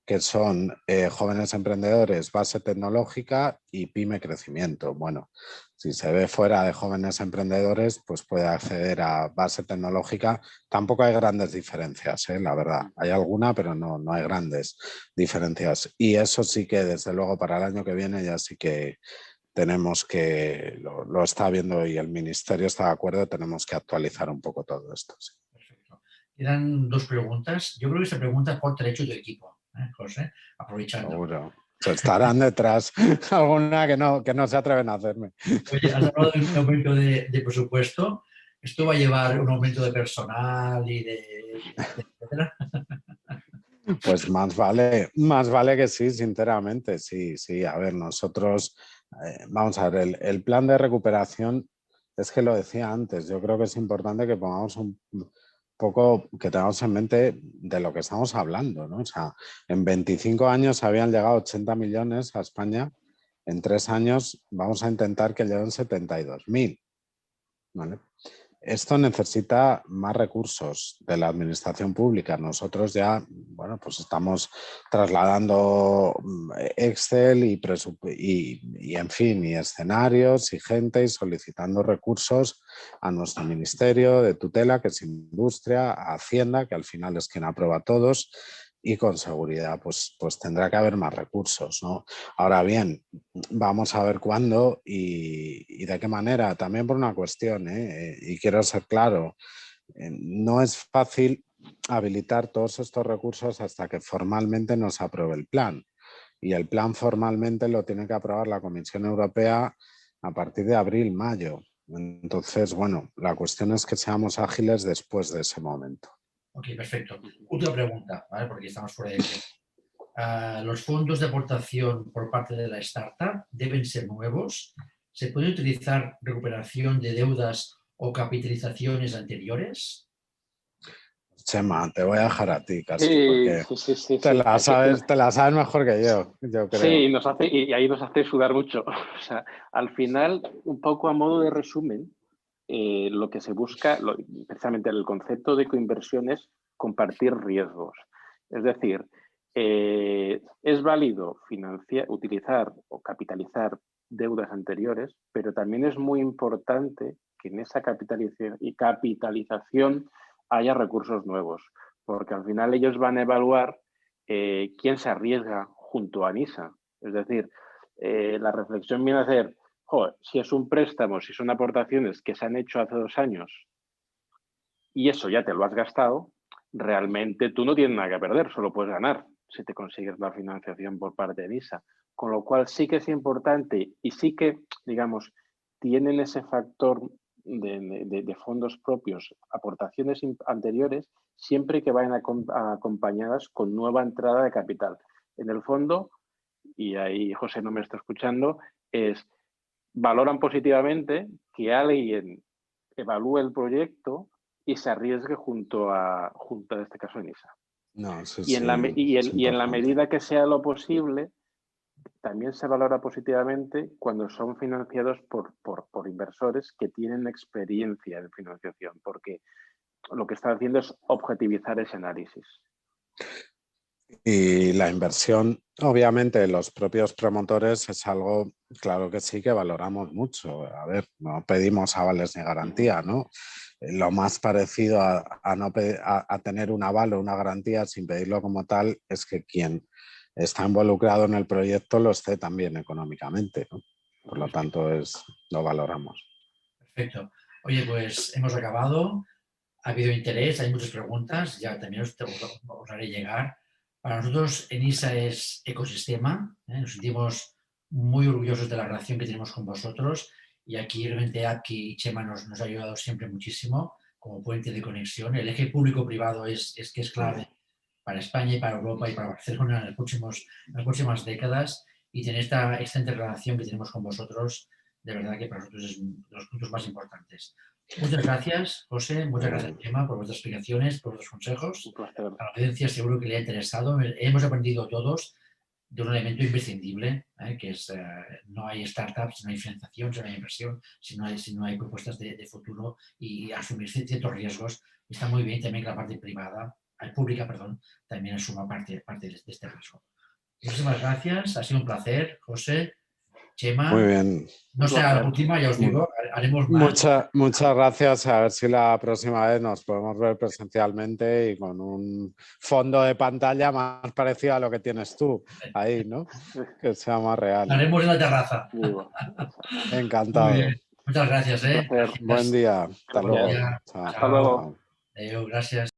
que son jóvenes emprendedores, base tecnológica y PYME crecimiento. Bueno, si se ve fuera de jóvenes emprendedores, pues puede acceder a base tecnológica. Tampoco hay grandes diferencias, la verdad. Hay alguna, pero no hay grandes diferencias. Y eso sí que desde luego para el año que viene ya sí que tenemos que, lo está viendo y el Ministerio está de acuerdo, tenemos que actualizar un poco todo esto. Sí. Perfecto. Quedan 2 preguntas. Yo creo que esta pregunta por derecho del equipo, José, aprovechando. Seguro. Se estarán detrás alguna que no se atreven a hacerme. Oye, has hablado de un aumento de presupuesto. ¿Esto va a llevar un aumento de personal y etcétera? Pues más vale que sí, sinceramente. Sí. A ver, nosotros, vamos a ver, el plan de recuperación, es que lo decía antes, yo creo que es importante que pongamos un poco, que tengamos en mente de lo que estamos hablando, ¿no? O sea, en 25 años habían llegado 80 millones a España, en 3 años vamos a intentar que lleguen 72.000, ¿vale? Esto necesita más recursos de la administración pública. Nosotros ya, bueno, pues estamos trasladando Excel y en fin, y escenarios y gente y solicitando recursos a nuestro ministerio de tutela, que es Industria, a Hacienda, que al final es quien aprueba a todos, y con seguridad pues tendrá que haber más recursos, ¿no? Ahora bien, vamos a ver cuándo y de qué manera, también por una cuestión, y quiero ser claro, no es fácil habilitar todos estos recursos hasta que formalmente nos apruebe el plan. Y el plan formalmente lo tiene que aprobar la Comisión Europea a partir de abril, mayo. Entonces, bueno, la cuestión es que seamos ágiles después de ese momento. Ok, perfecto. Última pregunta, ¿vale? Porque estamos fuera de tiempo. ¿Los fondos de aportación por parte de la startup deben ser nuevos? ¿Se puede utilizar recuperación de deudas o capitalizaciones anteriores? Chema, te voy a dejar a ti casi, Sí, porque sí. te la sabes mejor que yo creo. Sí, y ahí nos hace sudar mucho. O sea, al final, un poco a modo de resumen, lo que se busca, precisamente el concepto de coinversión es compartir riesgos. Es decir, es válido utilizar o capitalizar deudas anteriores, pero también es muy importante que en esa capitalización haya recursos nuevos, porque al final ellos van a evaluar quién se arriesga junto a NISA. Es decir, la reflexión viene a ser, joder, si es un préstamo, si son aportaciones que se han hecho hace 2 años y eso ya te lo has gastado, realmente tú no tienes nada que perder, solo puedes ganar si te consigues la financiación por parte de NISA. Con lo cual sí que es importante y sí que, digamos, tienen ese factor de fondos propios, aportaciones anteriores, siempre que vayan acompañadas con nueva entrada de capital. En el fondo, y ahí José no me está escuchando, valoran positivamente que alguien evalúe el proyecto y se arriesgue junto a en este caso NISA. No, sí, y en la medida que sea lo posible, también se valora positivamente cuando son financiados por inversores que tienen experiencia en financiación, porque lo que están haciendo es objetivizar ese análisis. Y la inversión, obviamente, los propios promotores es algo, claro que sí, que valoramos mucho. A ver, no pedimos avales ni garantía, ¿no? Lo más parecido a tener un aval o una garantía sin pedirlo como tal es que quien está involucrado en el proyecto lo esté también económicamente, ¿no? Por lo tanto, lo valoramos. Perfecto. Oye, pues hemos acabado. Ha habido interés, hay muchas preguntas, ya también os haré llegar. Para nosotros, ENISA es ecosistema, nos sentimos muy orgullosos de la relación que tenemos con vosotros y aquí realmente Apki y Chema nos ha ayudado siempre muchísimo como puente de conexión. El eje público-privado es clave para España y para Europa y para Barcelona en las próximas décadas y tener esta excelente relación que tenemos con vosotros, de verdad que para nosotros es uno de los puntos más importantes. Muchas gracias, José. Muchas gracias, Chema, por vuestras explicaciones, por vuestros consejos. A la audiencia seguro que le ha interesado. Hemos aprendido todos de un elemento imprescindible, que es no hay startups, no hay financiación, no hay inversión, si no hay propuestas de futuro y asumir ciertos riesgos. Está muy bien también que la parte pública, también asuma parte de este riesgo. Muchísimas gracias. Ha sido un placer, José, Chema. Muy bien. No será la última, ya os digo, haremos más. Muchas gracias. A ver si la próxima vez nos podemos ver presencialmente y con un fondo de pantalla más parecido a lo que tienes tú ahí, ¿no? Que sea más real. Haremos en la terraza. Encantado. Muy bien. Muchas gracias. Gracias. Buen día. Hasta luego. Hasta luego. Adiós, gracias.